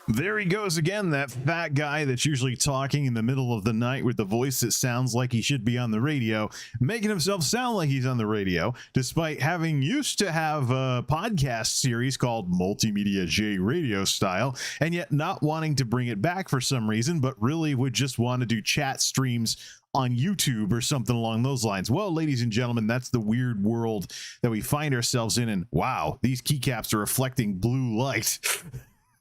There he goes again, that fat guy that's usually talking in the middle of the night with the voice that sounds like he should be on the radio, making himself sound like he's on the radio, despite having used to have a podcast series called MultimediaJay Radio Style, and yet not wanting to bring it back for some reason, but really would just want to do chat streams on YouTube or something along those lines. Well, ladies and gentlemen, that's the weird world that we find ourselves in, and wow, these keycaps are reflecting blue light.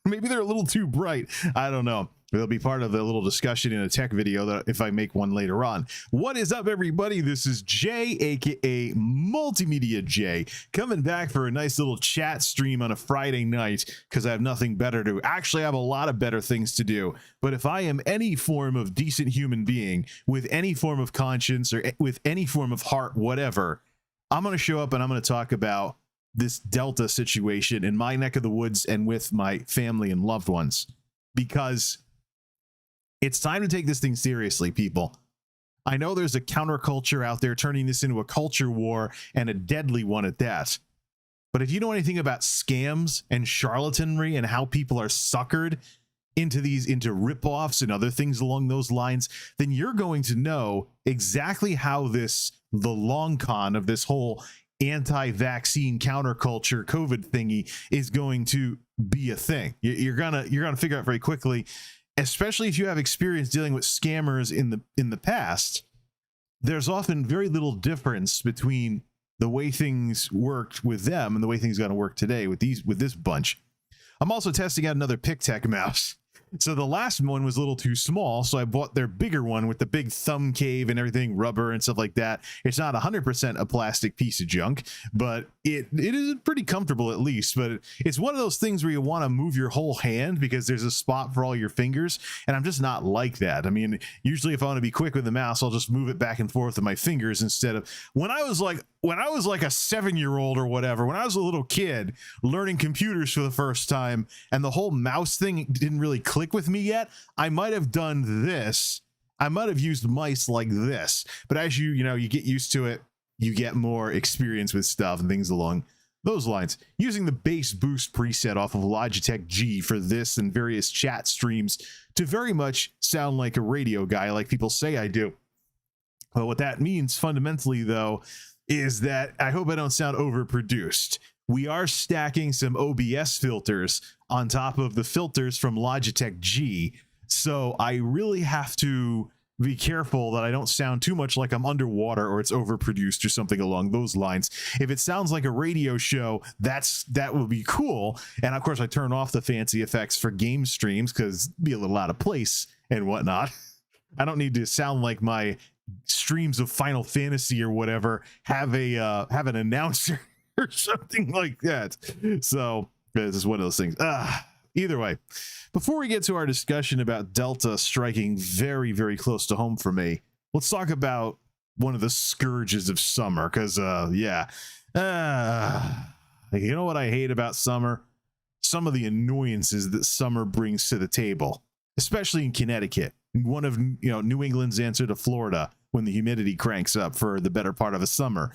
Maybe they're a little too bright. I don't know. It'll be part of the little discussion in a tech video that if I make one later on. What is up, everybody? This is Jay, aka Multimedia Jay, coming back for a nice little chat stream on a Friday night because I have nothing better to do. Actually, I have a lot of better things to do. But if I am any form of decent human being with any form of conscience or with any form of heart, whatever, I'm going to show up and I'm going to talk about this Delta situation in my neck of the woods and with my family and loved ones, because it's time to take this thing seriously, people. I know there's a counterculture out there turning this into a culture war, and a deadly one at that. But if you know anything about scams and charlatanry and how people are suckered into ripoffs and other things along those lines, then you're going to know exactly how the long con of this whole anti-vaccine counterculture COVID thingy is going to be a thing. You're gonna figure out very quickly, especially if you have experience dealing with scammers in the past. There's often very little difference between the way things worked with them and the way things are going to work today with this bunch. I'm also testing out another PicTech mouse. So the last one was a little too small, so I bought their bigger one with the big thumb cave and everything, rubber and stuff like that. It's not 100% a plastic piece of junk, but it is pretty comfortable at least. But it's one of those things where you want to move your whole hand because there's a spot for all your fingers, and I'm just not like that. I mean, usually if I want to be quick with the mouse, I'll just move it back and forth with my fingers instead of when I was like a 7-year-old or whatever, when I was a little kid learning computers for the first time and the whole mouse thing didn't really click with me yet, I might have done this. I might have used mice like this. But as you get used to it, you get more experience with stuff and things along those lines. Using the bass boost preset off of Logitech G for this and various chat streams to very much sound like a radio guy like people say I do. Well, what that means fundamentally, though, is that I hope I don't sound overproduced. We are stacking some OBS filters on top of the filters from Logitech G, so I really have to be careful that I don't sound too much like I'm underwater or it's overproduced or something along those lines. If it sounds like a radio show, that will be cool. And of course, I turn off the fancy effects for game streams because it'd be a little out of place and whatnot. I don't need to sound like my streams of Final Fantasy or whatever have an announcer or something like that. So this is one of those things. Either way, before we get to our discussion about Delta striking very, very close to home for me, let's talk about one of the scourges of summer. Because yeah, you know what I hate about summer? Some of the annoyances that summer brings to the table, especially in Connecticut, one of New England's answer to Florida when the humidity cranks up for the better part of a summer.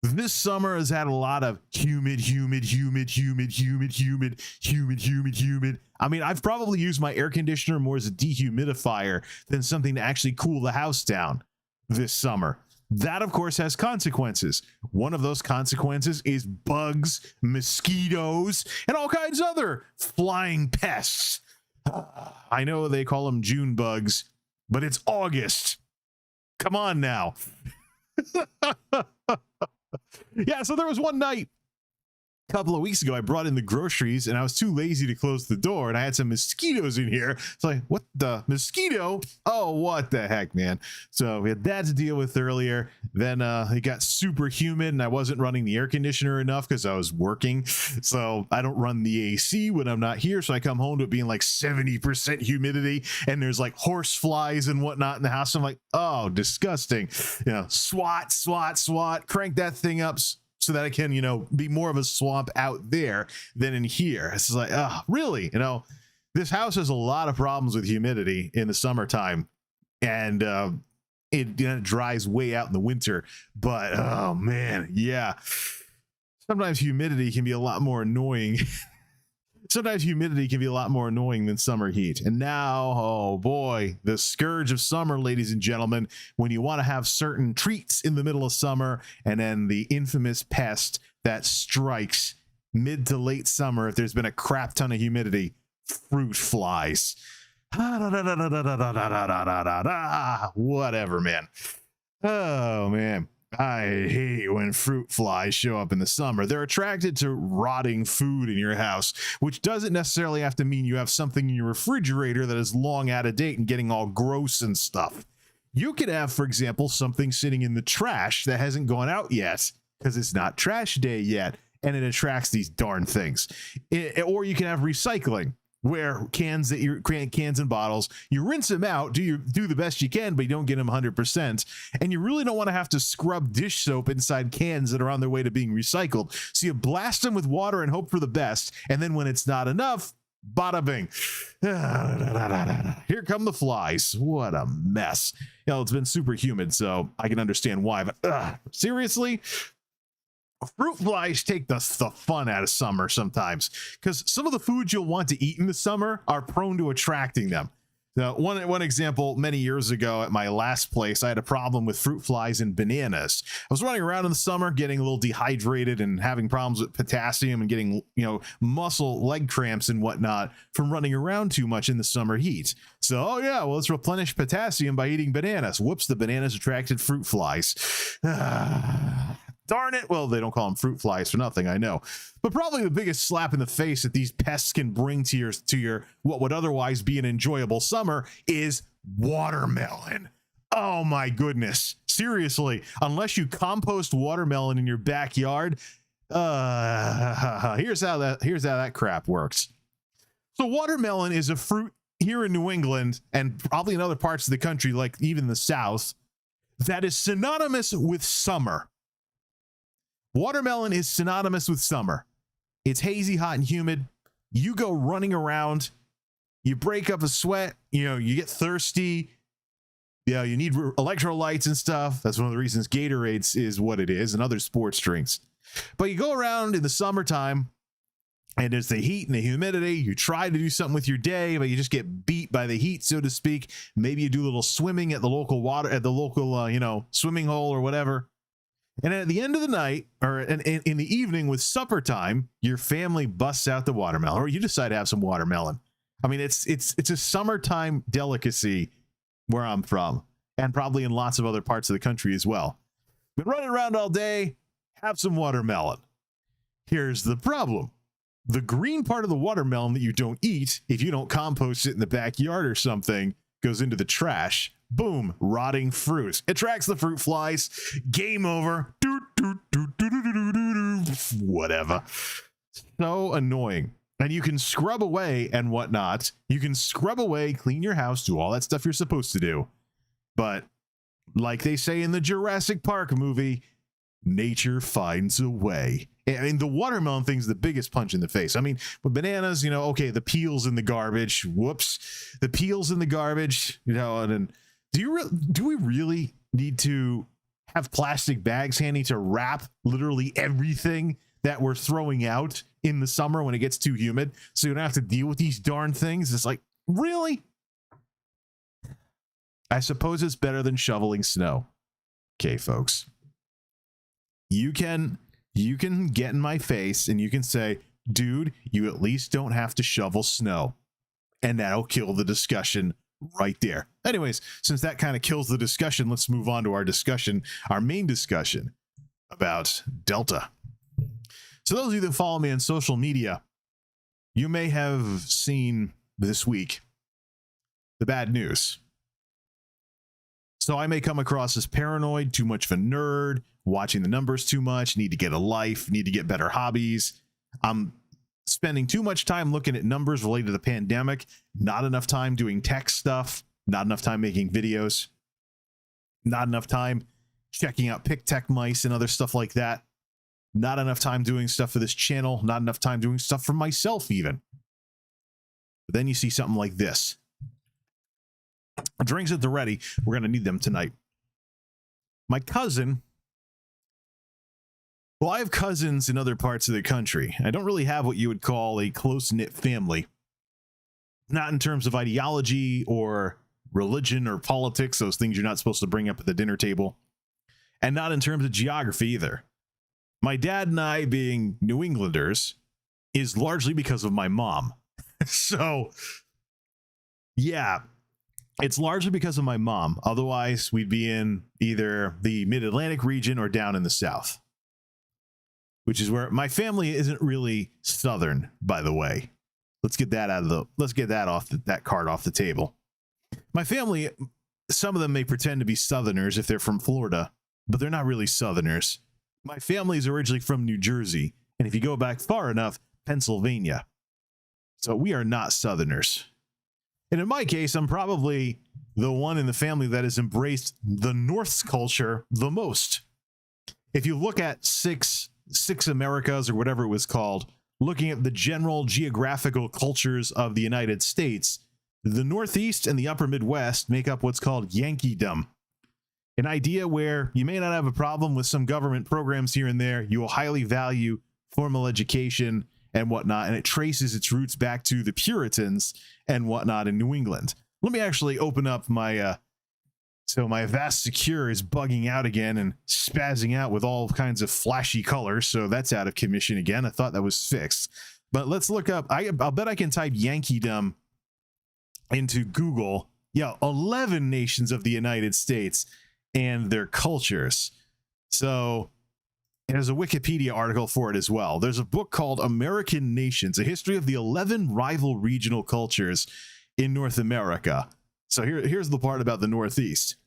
This summer has had a lot of humid. I mean, I've probably used my air conditioner more as a dehumidifier than something to actually cool the house down this summer. That, of course, has consequences. One of those consequences is bugs, mosquitoes, and all kinds of other flying pests. I know they call them June bugs, but it's August. Come on now. Yeah, so there was one night a couple of weeks ago, I brought in the groceries and I was too lazy to close the door, and I had some mosquitoes in here. It's like, what the mosquito? Oh, what the heck, man. So we had that to deal with earlier. Then it got super humid and I wasn't running the air conditioner enough because I was working. So I don't run the AC when I'm not here. So I come home to it being like 70% humidity and there's like horse flies and whatnot in the house. I'm like, oh, disgusting. Swat, crank that thing up so that it can, be more of a swamp out there than in here. It's like, oh, really? This house has a lot of problems with humidity in the summertime, and it dries way out in the winter. But, oh, man, yeah. Sometimes humidity can be a lot more annoying. Sometimes humidity can be a lot more annoying than summer heat. And now, oh boy, the scourge of summer, ladies and gentlemen, when you want to have certain treats in the middle of summer, and then the infamous pest that strikes mid to late summer if there's been a crap ton of humidity, fruit flies. Whatever, man. Oh, man. I hate when fruit flies show up in the summer. They're attracted to rotting food in your house, which doesn't necessarily have to mean you have something in your refrigerator that is long out of date and getting all gross and stuff. You could have, for example, something sitting in the trash that hasn't gone out yet because it's not trash day yet, and it attracts these darn things. Or you can have recycling, where cans and bottles, you rinse them out, do the best you can, but you don't get them 100%. And you really don't want to have to scrub dish soap inside cans that are on their way to being recycled. So you blast them with water and hope for the best. And then when it's not enough, bada bing. Here come the flies. What a mess. It's been super humid, so I can understand why. But seriously? Fruit flies take the fun out of summer sometimes, because some of the foods you'll want to eat in the summer are prone to attracting them. Now, one example, many years ago at my last place, I had a problem with fruit flies and bananas. I was running around in the summer, getting a little dehydrated and having problems with potassium and getting, muscle leg cramps and whatnot from running around too much in the summer heat. So, let's replenish potassium by eating bananas. Whoops, the bananas attracted fruit flies. Darn it. Well, they don't call them fruit flies for nothing, I know. But probably the biggest slap in the face that these pests can bring to your what would otherwise be an enjoyable summer is watermelon. Oh my goodness. Seriously, unless you compost watermelon in your backyard, here's how that crap works. So watermelon is a fruit here in New England and probably in other parts of the country, like even the South, that is synonymous with summer. Watermelon is synonymous with summer. It's hazy, hot, and humid. You go running around. You break up a sweat. You get thirsty. You need electrolytes and stuff. That's one of the reasons Gatorade is what it is and other sports drinks. But you go around in the summertime, and there's the heat and the humidity. You try to do something with your day, but you just get beat by the heat, so to speak. Maybe you do a little swimming at the local swimming hole or whatever. And at the end of the night, or in the evening with supper time, your family busts out the watermelon, or you decide to have some watermelon. I mean, it's a summertime delicacy where I'm from, and probably in lots of other parts of the country as well. Been running around all day, have some watermelon. Here's the problem. The green part of the watermelon that you don't eat, if you don't compost it in the backyard or something, goes into the trash. Boom, rotting fruit. Attracts the fruit flies. Game over. Whatever. So annoying. And you can scrub away and whatnot. You can scrub away, clean your house, do all that stuff you're supposed to do. But like they say in the Jurassic Park movie, nature finds a way. I mean, the watermelon thing's the biggest punch in the face. I mean, with bananas, okay, the peel's in the garbage. Whoops. The peel's in the garbage, and then do we really need to have plastic bags handy to wrap literally everything that we're throwing out in the summer when it gets too humid, so you don't have to deal with these darn things? It's like, really? I suppose it's better than shoveling snow. Okay, folks. You can get in my face and you can say, dude, you at least don't have to shovel snow. And that'll kill the discussion right there. Anyways, since that kind of kills the discussion, let's move on to our main discussion about Delta. So those of you that follow me on social media, you may have seen this week the bad news. So I may come across as paranoid, too much of a nerd, watching the numbers too much, need to get a life, need to get better hobbies. I'm spending too much time looking at numbers related to the pandemic, not enough time doing tech stuff, not enough time making videos, not enough time checking out pick tech mice and other stuff like that, not enough time doing stuff for this channel, not enough time doing stuff for myself even. But then you see something like this. Drinks at the ready. We're going to need them tonight. My cousin, well, I have cousins in other parts of the country. I don't really have what you would call a close-knit family. Not in terms of ideology or religion or politics, those things you're not supposed to bring up at the dinner table. And not in terms of geography either. My dad and I, being New Englanders, is largely because of my mom. So, yeah, it's largely because of my mom. Otherwise, we'd be in either the Mid-Atlantic region or down in the South. Which is where my family isn't really Southern, by the way. Let's get that that card off the table. My family, some of them may pretend to be Southerners if they're from Florida, but they're not really Southerners. My family is originally from New Jersey, and if you go back far enough, Pennsylvania. So we are not Southerners. And in my case, I'm probably the one in the family that has embraced the North's culture the most. If you look at six Americas or whatever it was called, looking at the general geographical cultures of the United States, the Northeast and the Upper Midwest make up what's called Yankeedom. An idea where you may not have a problem with some government programs here and there. You will highly value formal education and whatnot, and it traces its roots back to the Puritans and whatnot in New England. Let me actually open up my so my Avast Secure is bugging out again and spazzing out with all kinds of flashy colors, so that's out of commission again. I thought that was fixed. But let's look up, I'll bet I can type Yankeedom into Google. Yeah, 11 nations of the United States and their cultures. So there's a Wikipedia article for it as well. There's a book called American Nations, a history of the 11 rival regional cultures in North America. So here's the part about the Northeast.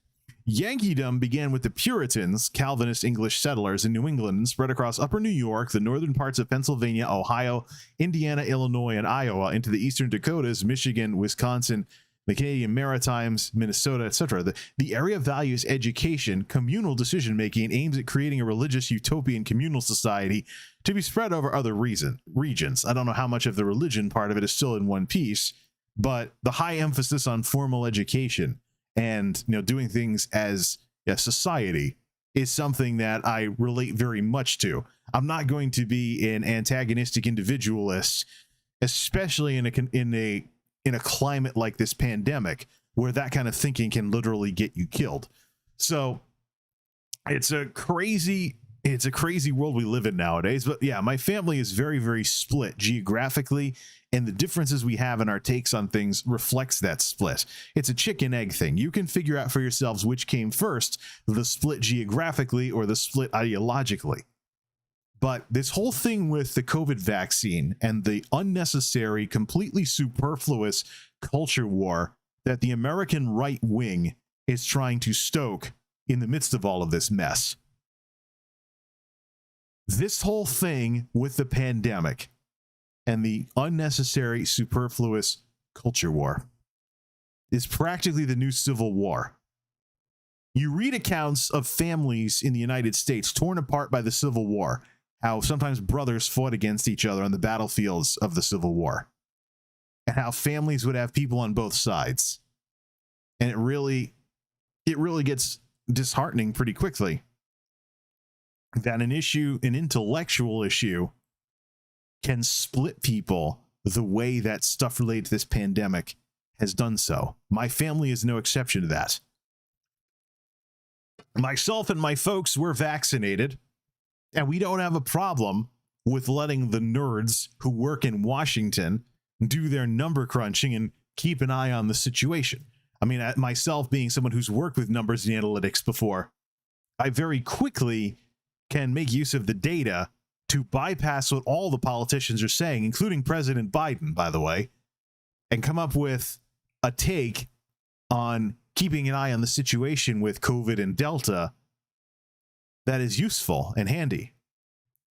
Yankeedom began with the Puritans, Calvinist English settlers in New England, and spread across upper New York, the northern parts of Pennsylvania, Ohio, Indiana, Illinois, and Iowa, into the eastern Dakotas, Michigan, Wisconsin, the Canadian Maritimes, Minnesota, etc. The area values education, communal decision-making, and aims at creating a religious utopian communal society to be spread over other regions. I don't know how much of the religion part of it is still in one piece, but the high emphasis on formal education and doing things as a society is something that I relate very much to. I'm not going to be an antagonistic individualist, especially in a climate like this pandemic, where that kind of thinking can literally get you killed. So it's a crazy world we live in nowadays. But yeah, my family is very, very split geographically, and the differences we have in our takes on things reflects that split. It's a chicken egg thing. You can figure out for yourselves which came first, the split geographically or the split ideologically. But this whole thing with the COVID vaccine and the unnecessary, completely superfluous culture war that the American right wing is trying to stoke in the midst of all of this mess. This whole thing with the pandemic and the unnecessary, superfluous culture war is practically the new Civil War. You read accounts of families in the United States torn apart by the Civil War, how sometimes brothers fought against each other on the battlefields of the Civil War, and how families would have people on both sides. And it really gets disheartening pretty quickly that an intellectual issue can split people the way that stuff related to this pandemic has done so. My family is no exception to that. Myself and my folks were vaccinated, and we don't have a problem with letting the nerds who work in Washington do their number crunching and keep an eye on the situation. I mean, myself being someone who's worked with numbers and analytics before, I very quickly can make use of the data to bypass what all the politicians are saying, including President Biden, by the way, and come up with a take on keeping an eye on the situation with COVID and Delta that is useful and handy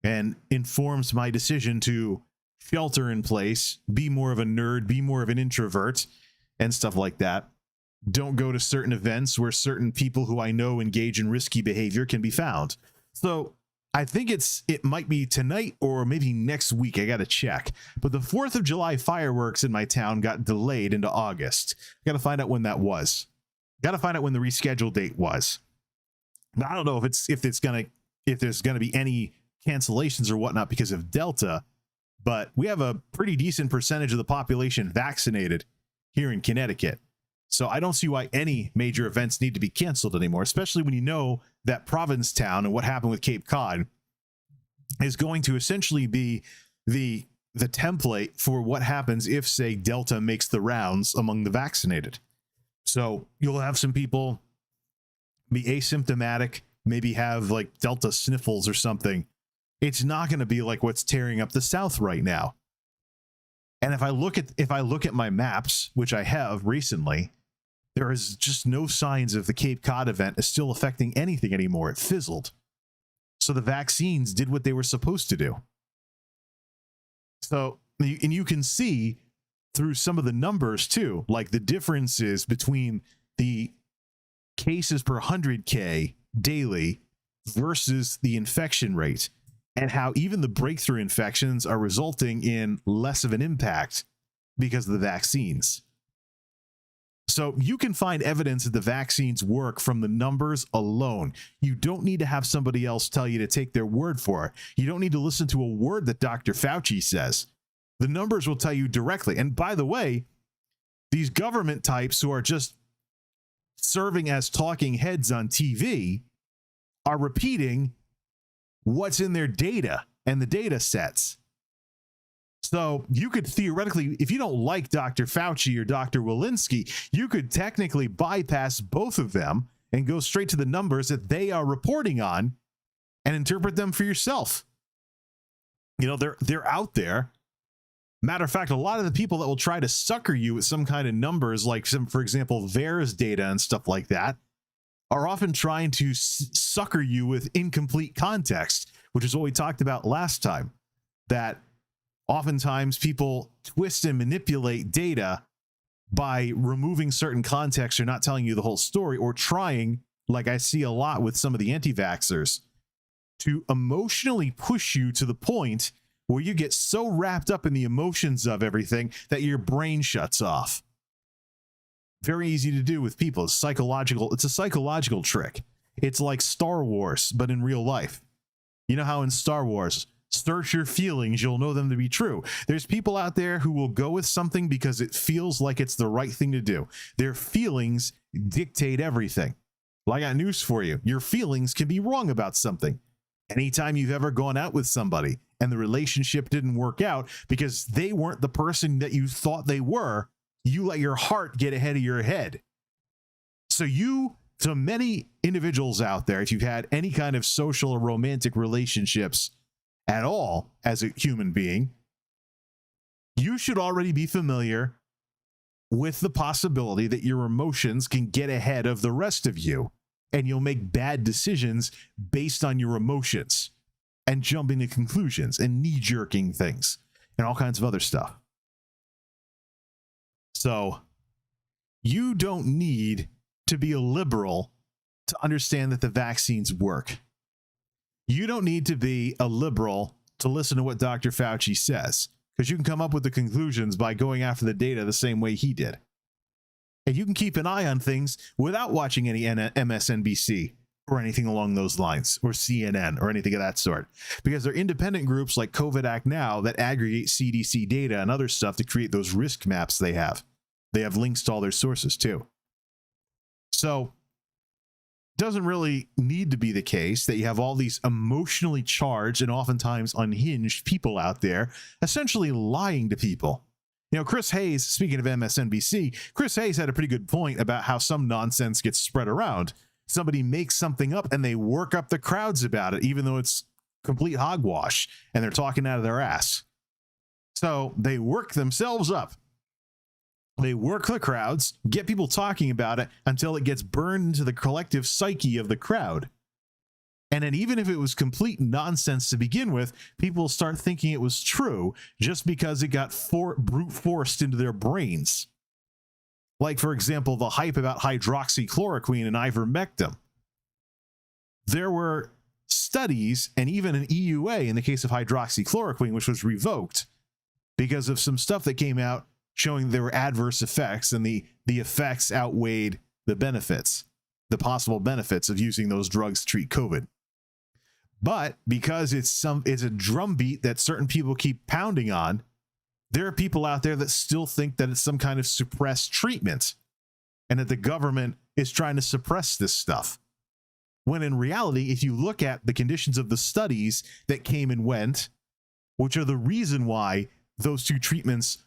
and informs my decision to shelter in place, be more of a nerd, be more of an introvert, and stuff like that. Don't go to certain events where certain people who I know engage in risky behavior can be found. So I think it might be tonight or maybe next week. I got to check. But the 4th of July fireworks in my town got delayed into August. Got to find out when that was. Got to find out when the rescheduled date was. Now, I don't know if there's gonna be any cancellations or whatnot because of Delta, but we have a pretty decent percentage of the population vaccinated here in Connecticut. So I don't see why any major events need to be canceled anymore, especially when you know that Provincetown and what happened with Cape Cod is going to essentially be the template for what happens if, say, Delta makes the rounds among the vaccinated. So you'll have some people be asymptomatic, maybe have like Delta sniffles or something. It's not going to be like what's tearing up the South right now. And if I look at my maps, which I have recently, there is just no signs of the Cape Cod event is still affecting anything anymore. It fizzled. So the vaccines did what they were supposed to do. So, and you can see through some of the numbers too, like the differences between the cases per 100K daily versus the infection rate, and how even the breakthrough infections are resulting in less of an impact because of the vaccines. So you can find evidence that the vaccines work from the numbers alone. You don't need to have somebody else tell you to take their word for it. You don't need to listen to a word that Dr. Fauci says. The numbers will tell you directly. And by the way, these government types who are just serving as talking heads on TV are repeating what's in their data and the data sets. So you could theoretically, if you don't like Dr. Fauci or Dr. Walensky, you could technically bypass both of them and go straight to the numbers that they are reporting on and interpret them for yourself. You know, they're out there. Matter of fact, a lot of the people that will try to sucker you with some kind of numbers, like some, for example, VAERS data and stuff like that, are often trying to sucker you with incomplete context, which is what we talked about last time, that oftentimes people twist and manipulate data by removing certain context or not telling you the whole story, or trying, like I see a lot with some of the anti-vaxxers, to emotionally push you to the point where you get so wrapped up in the emotions of everything that your brain shuts off. Very easy to do with people. It's psychological. It's a psychological trick. It's like Star Wars, but in real life. You know how in Star Wars, search your feelings, you'll know them to be true. There's people out there who will go with something because it feels like it's the right thing to do. Their feelings dictate everything. Well, I got news for you. Your feelings can be wrong about something. Anytime you've ever gone out with somebody and the relationship didn't work out because they weren't the person that you thought they were, you let your heart get ahead of your head. So many individuals out there, if you've had any kind of social or romantic relationships at all as a human being, you should already be familiar with the possibility that your emotions can get ahead of the rest of you, and you'll make bad decisions based on your emotions and jumping to conclusions and knee-jerking things and all kinds of other stuff. So you don't need to be a liberal to understand that the vaccines work. You don't need to be a liberal to listen to what Dr. Fauci says, because you can come up with the conclusions by going after the data the same way he did. And you can keep an eye on things without watching any MSNBC or anything along those lines, or CNN or anything of that sort, because they're independent groups like COVID Act Now that aggregate CDC data and other stuff to create those risk maps they have. They have links to all their sources too. So it doesn't really need to be the case that you have all these emotionally charged and oftentimes unhinged people out there essentially lying to people. You know, Chris Hayes, speaking of MSNBC, Chris Hayes had a pretty good point about how some nonsense gets spread around. Somebody makes something up and they work up the crowds about it, even though it's complete hogwash and they're talking out of their ass. So they work themselves up. They work the crowds, get people talking about it until it gets burned into the collective psyche of the crowd. And then even if it was complete nonsense to begin with, people start thinking it was true just because it got brute forced into their brains. Like, for example, the hype about hydroxychloroquine and ivermectin. There were studies and even an EUA in the case of hydroxychloroquine, which was revoked because of some stuff that came out showing there were adverse effects, and the effects outweighed the benefits, the possible benefits of using those drugs to treat COVID. But because it's a drumbeat that certain people keep pounding on, there are people out there that still think that it's some kind of suppressed treatment and that the government is trying to suppress this stuff. When in reality, if you look at the conditions of the studies that came and went, which are the reason why those two treatments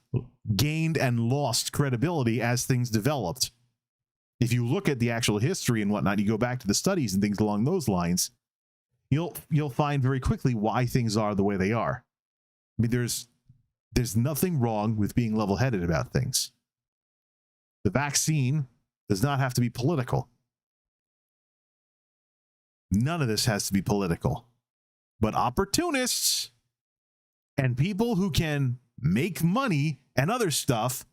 gained and lost credibility as things developed. If you look at the actual history and whatnot, you go back to the studies and things along those lines, you'll find very quickly why things are the way they are. I mean, there's nothing wrong with being level-headed about things. The vaccine does not have to be political. None of this has to be political. But opportunists and people who can make money and other stuff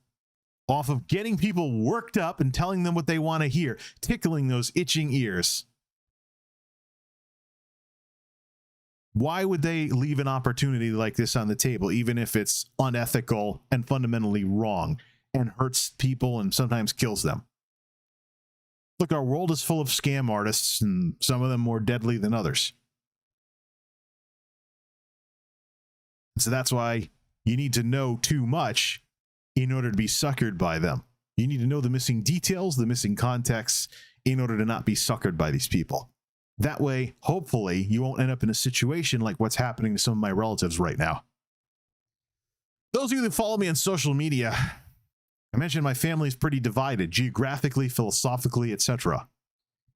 off of getting people worked up and telling them what they want to hear, tickling those itching ears. Why would they leave an opportunity like this on the table, even if it's unethical and fundamentally wrong and hurts people and sometimes kills them? Look, our world is full of scam artists, and some of them more deadly than others. So that's why you need to know too much in order to be suckered by them. You need to know the missing details, the missing contexts, in order to not be suckered by these people. That way, hopefully, you won't end up in a situation like what's happening to some of my relatives right now. Those of you that follow me on social media, I mentioned my family is pretty divided, geographically, philosophically, etc.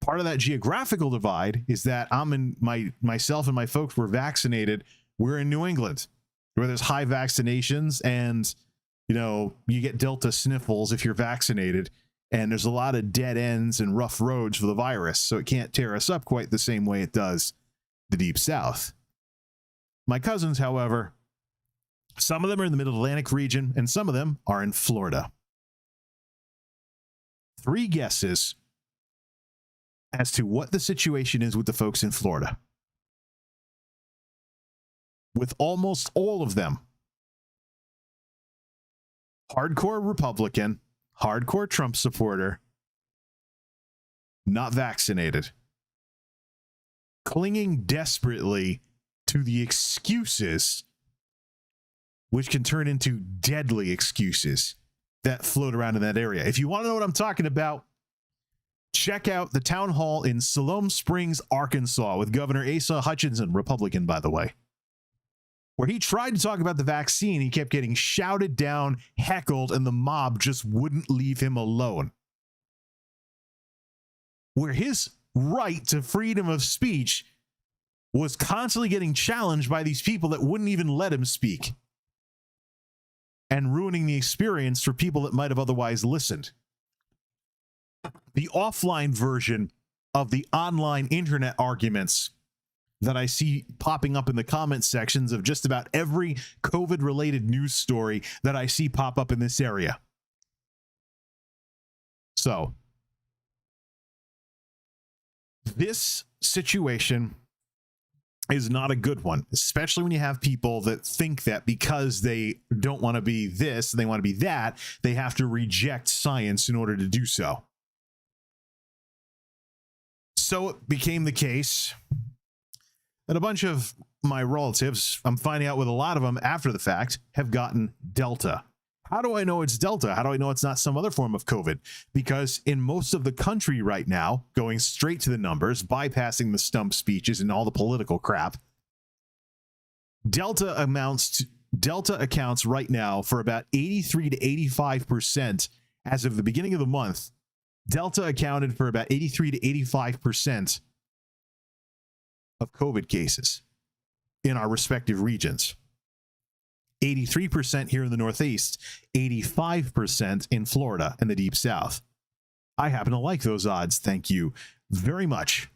Part of that geographical divide is that myself and my folks were vaccinated. We're in New England, where there's high vaccinations, and you get Delta sniffles if you're vaccinated. And there's a lot of dead ends and rough roads for the virus, so it can't tear us up quite the same way it does the Deep South. My cousins, however, some of them are in the Mid-Atlantic region, and some of them are in Florida. 3 guesses as to what the situation is with the folks in Florida. With almost all of them, hardcore Republican, hardcore Trump supporter, not vaccinated, clinging desperately to the excuses, which can turn into deadly excuses that float around in that area. If you want to know what I'm talking about, check out the town hall in Siloam Springs, Arkansas, with Governor Asa Hutchinson, Republican, by the way, where he tried to talk about the vaccine. He kept getting shouted down, heckled, and the mob just wouldn't leave him alone. Where his right to freedom of speech was constantly getting challenged by these people that wouldn't even let him speak, and ruining the experience for people that might have otherwise listened. The offline version of the online internet arguments that I see popping up in the comment sections of just about every COVID-related news story that I see pop up in this area. So, This situation is not a good one, especially when you have people that think that because they don't want to be this and they want to be that, they have to reject science in order to do so. So it became the case that a bunch of my relatives, I'm finding out with a lot of them after the fact, have gotten Delta. How do I know it's Delta? How do I know it's not some other form of COVID? Because in most of the country right now, going straight to the numbers, bypassing the stump speeches and all the political crap, Delta accounts right now for about 83 to 85% as of the beginning of the month. Delta accounted for about 83 to 85% of COVID cases in our respective regions. 83% here in the Northeast, 85% in Florida and the Deep South. I happen to like those odds, thank you very much.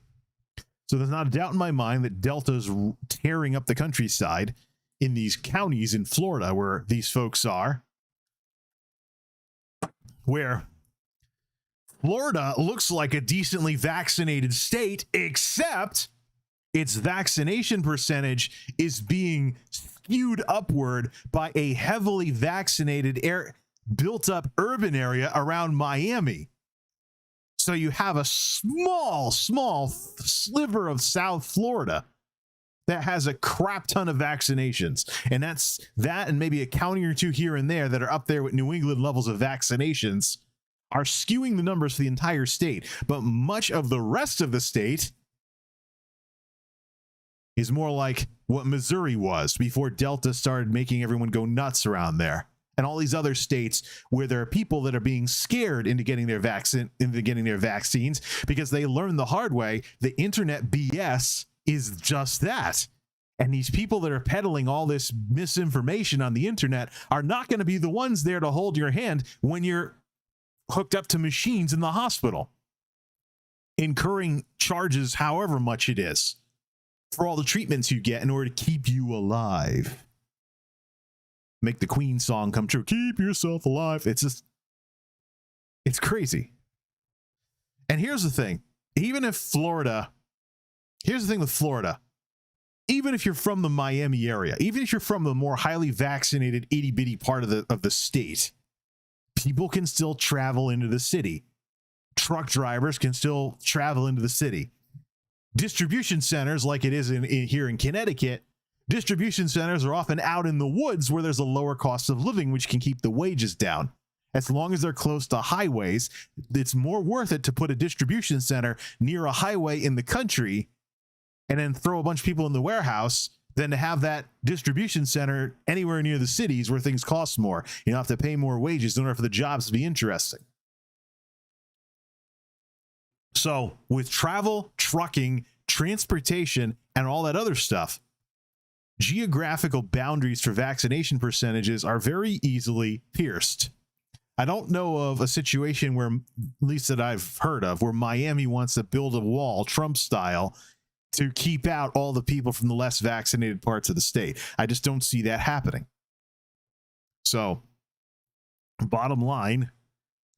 So there's not a doubt in my mind that Delta's tearing up the countryside in these counties in Florida where these folks are, where Florida looks like a decently vaccinated state, except its vaccination percentage is being skewed upward by a heavily vaccinated built-up urban area around Miami. So you have a small sliver of South Florida that has a crap ton of vaccinations. And that's that, and maybe a county or two here and there that are up there with New England levels of vaccinations are skewing the numbers for the entire state. But much of the rest of the state is more like what Missouri was before Delta started making everyone go nuts around there. And all these other states where there are people that are being scared into getting their vaccines because they learned the hard way. The internet BS is just that. And these people that are peddling all this misinformation on the internet are not going to be the ones there to hold your hand when you're hooked up to machines in the hospital, incurring charges however much it is for all the treatments you get in order to keep you alive. Make the Queen song come true. Keep yourself alive. It's just, it's crazy. And here's the thing. Here's the thing with Florida. Even if you're from the Miami area, even if you're from the more highly vaccinated itty bitty part of the state, people can still travel into the city. Truck drivers can still travel into the city. Distribution centers, like it is here in Connecticut, distribution centers are often out in the woods where there's a lower cost of living, which can keep the wages down. As long as they're close to highways, it's more worth it to put a distribution center near a highway in the country and then throw a bunch of people in the warehouse than to have that distribution center anywhere near the cities where things cost more. You have to pay more wages in order for the jobs to be interesting. So with travel, trucking, transportation, and all that other stuff, geographical boundaries for vaccination percentages are very easily pierced. I don't know of a situation where, at least that I've heard of, where Miami wants to build a wall, Trump style, to keep out all the people from the less vaccinated parts of the state. I just don't see that happening. So, bottom line,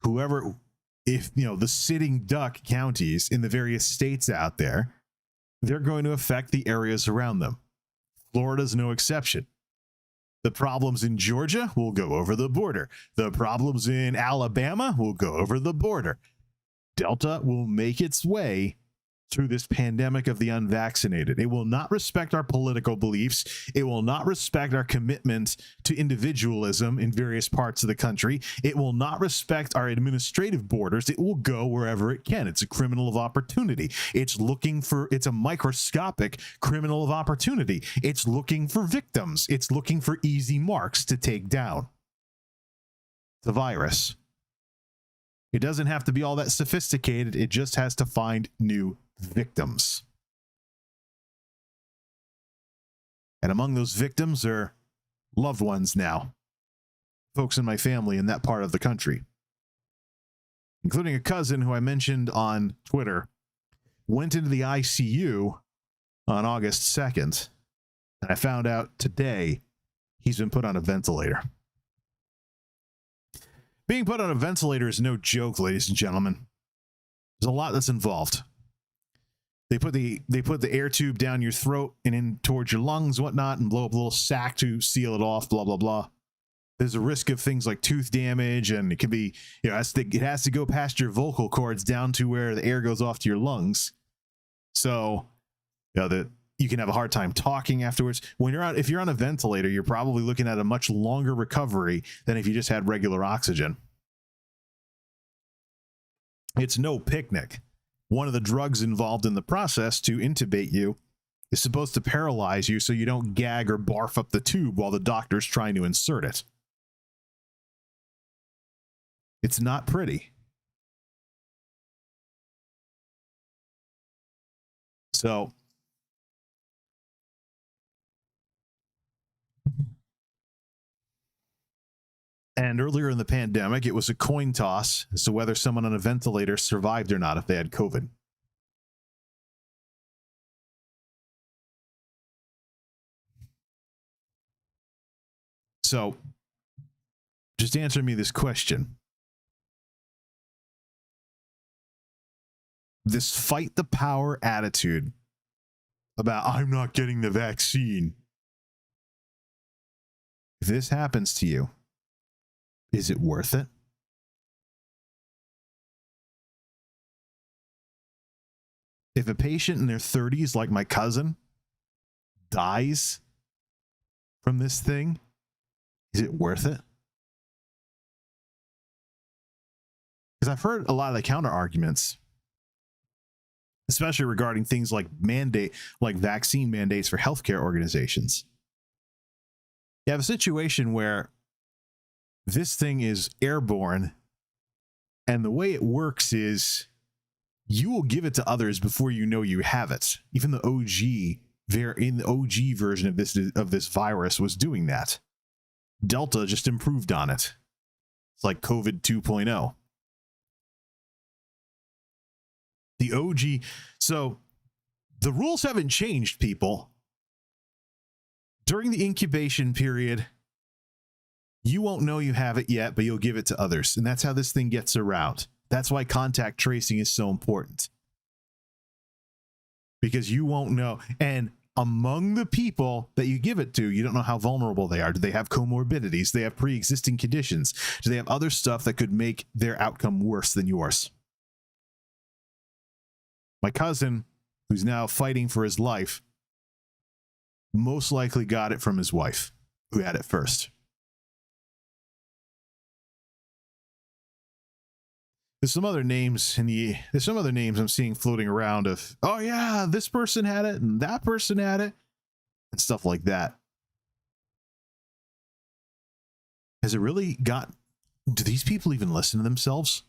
the sitting duck counties in the various states out there, they're going to affect the areas around them. Florida's no exception. The problems in Georgia will go over the border. The problems in Alabama will go over the border. Delta will make its way through this pandemic of the unvaccinated. It will not respect our political beliefs. It will not respect our commitment to individualism in various parts of the country. It will not respect our administrative borders. It will go wherever it can. It's a criminal of opportunity. It's a microscopic criminal of opportunity. It's looking for victims. It's looking for easy marks to take down. The virus. It doesn't have to be all that sophisticated. It just has to find new victims. And among those victims are loved ones now. Folks in my family in that part of the country. Including a cousin who I mentioned on Twitter, went into the ICU on August 2nd. And I found out today he's been put on a ventilator. Being put on a ventilator is no joke, ladies and gentlemen. There's a lot that's involved. They put the air tube down your throat and in towards your lungs, whatnot, and blow up a little sac to seal it off. Blah blah blah. There's a risk of things like tooth damage, and it can be, it has to go past your vocal cords down to where the air goes off to your lungs. So, that you can have a hard time talking afterwards. If you're on a ventilator, you're probably looking at a much longer recovery than if you just had regular oxygen. It's no picnic. One of the drugs involved in the process to intubate you is supposed to paralyze you so you don't gag or barf up the tube while the doctor's trying to insert it. It's not pretty. So, and earlier in the pandemic, it was a coin toss as to whether someone on a ventilator survived or not if they had COVID. So, just answer me this question. This fight the power attitude about, I'm not getting the vaccine. If this happens to you, is it worth it? If a patient in their 30s, like my cousin, dies from this thing, is it worth it? Because I've heard a lot of the counter arguments, especially regarding things like vaccine mandates for healthcare organizations. You have a situation where this thing is airborne, and the way it works is you will give it to others before you know you have it. Even the OG version of this virus was doing that. Delta just improved on it. It's like COVID 2.0. The OG. So the rules haven't changed, people. During the incubation period, you won't know you have it yet, but you'll give it to others. And that's how this thing gets around. That's why contact tracing is so important. Because you won't know. And among the people that you give it to, you don't know how vulnerable they are. Do they have comorbidities? Do they have pre-existing conditions? Do they have other stuff that could make their outcome worse than yours? My cousin, who's now fighting for his life, most likely got it from his wife, who had it first. There's some other names I'm seeing floating around of, oh yeah, this person had it and that person had it and stuff like that. Has it really do these people even listen to themselves?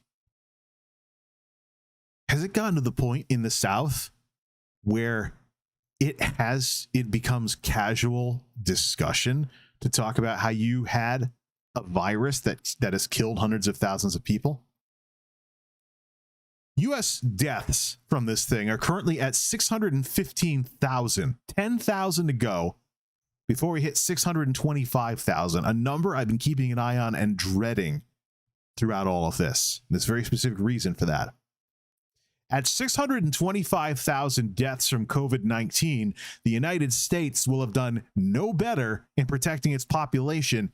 Has it gotten to the point in the South where it becomes casual discussion to talk about how you had a virus that has killed hundreds of thousands of people? U.S. deaths from this thing are currently at 615,000, 10,000 to go before we hit 625,000, a number I've been keeping an eye on and dreading throughout all of this. There's a very specific reason for that. At 625,000 deaths from COVID-19, the United States will have done no better in protecting its population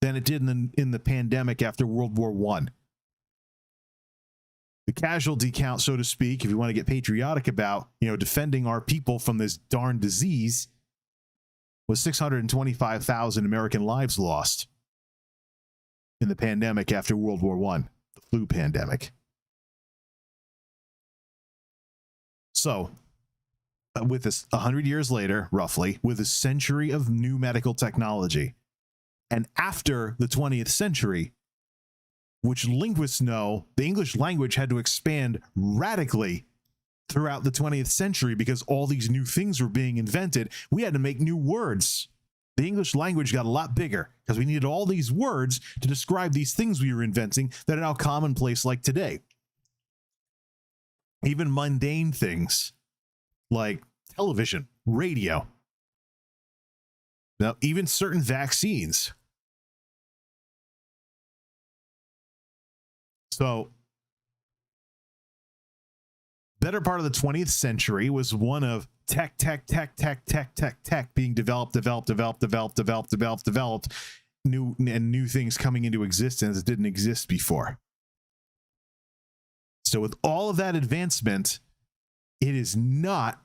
than it did in the pandemic after World War I. The casualty count, so to speak, if you want to get patriotic about, defending our people from this darn disease, was 625,000 American lives lost in the pandemic after World War I, the flu pandemic. So, with this 100 years later, roughly, with a century of new medical technology, and after the 20th century, which linguists know, the English language had to expand radically throughout the 20th century because all these new things were being invented. We had to make new words. The English language got a lot bigger because we needed all these words to describe these things we were inventing that are now commonplace like today. Even mundane things like television, radio, now even certain vaccines. So Better part of the 20th century was one of tech being developed, new things coming into existence that didn't exist before. So with all of that advancement, it is not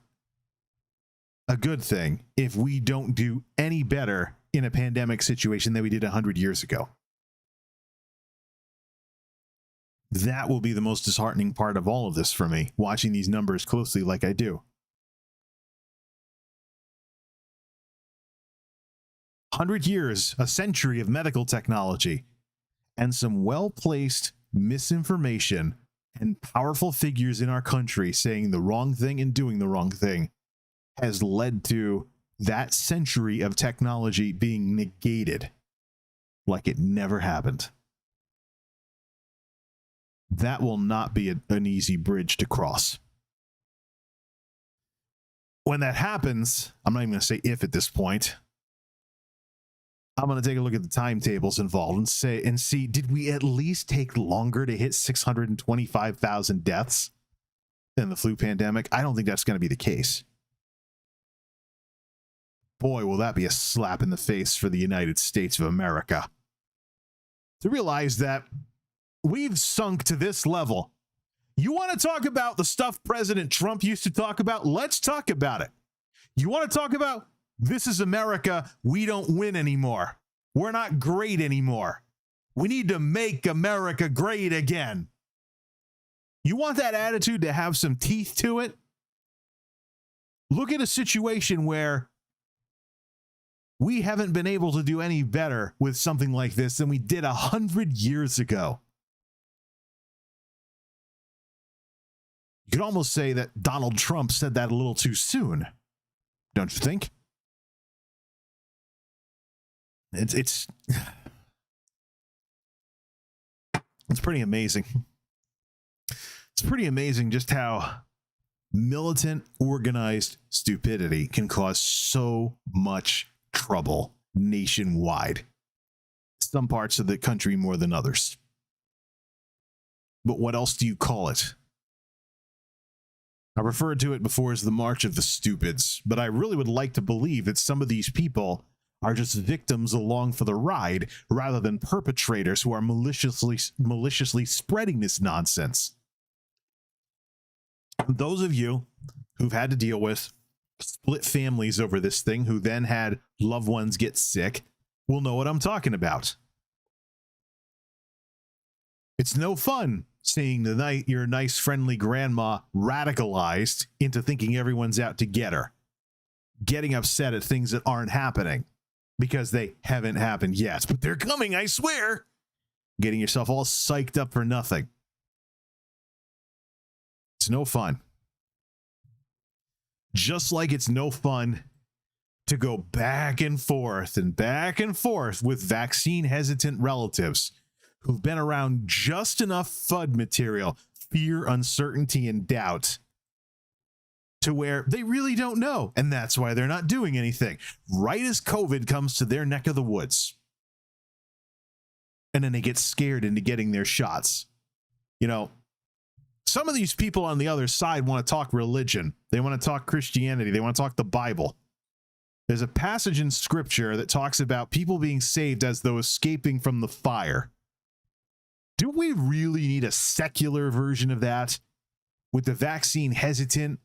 a good thing if we don't do any better in a pandemic situation than we did 100 years ago. That will be the most disheartening part of all of this for me, watching these numbers closely like I do. 100 years, a century of medical technology, and some well-placed misinformation and powerful figures in our country saying the wrong thing and doing the wrong thing has led to that century of technology being negated like it never happened. That will not be an easy bridge to cross. When that happens, I'm not even going to say if at this point. I'm going to take a look at the timetables involved and see, did we at least take longer to hit 625,000 deaths than the flu pandemic? I don't think that's going to be the case. Boy, will that be a slap in the face for the United States of America. To realize that we've sunk to this level. You want to talk about the stuff President Trump used to talk about? Let's talk about it. You want to talk about this is America, we don't win anymore. We're not great anymore. We need to make America great again. You want that attitude to have some teeth to it? Look at a situation where we haven't been able to do any better with something like this than we did 100 years ago. You could almost say that Donald Trump said that a little too soon, don't you think? It's pretty amazing. It's pretty amazing just how militant, organized stupidity can cause so much trouble nationwide. Some parts of the country more than others. But what else do you call it? I referred to it before as the March of the Stupids, but I really would like to believe that some of these people are just victims along for the ride rather than perpetrators who are maliciously spreading this nonsense. Those of you who've had to deal with split families over this thing, who then had loved ones get sick, will know what I'm talking about. It's no fun seeing your nice, friendly grandma radicalized into thinking everyone's out to get her, getting upset at things that aren't happening because they haven't happened yet, but they're coming, I swear. Getting yourself all psyched up for nothing. It's no fun. Just like it's no fun to go back and forth with vaccine hesitant relatives who've been around just enough FUD material, fear, uncertainty, and doubt, to where they really don't know, and that's why they're not doing anything, right as COVID comes to their neck of the woods. And then they get scared into getting their shots. You know, some of these people on the other side want to talk religion. They want to talk Christianity. They want to talk the Bible. There's a passage in scripture that talks about people being saved as though escaping from the fire. Do we really need a secular version of that with the vaccine hesitant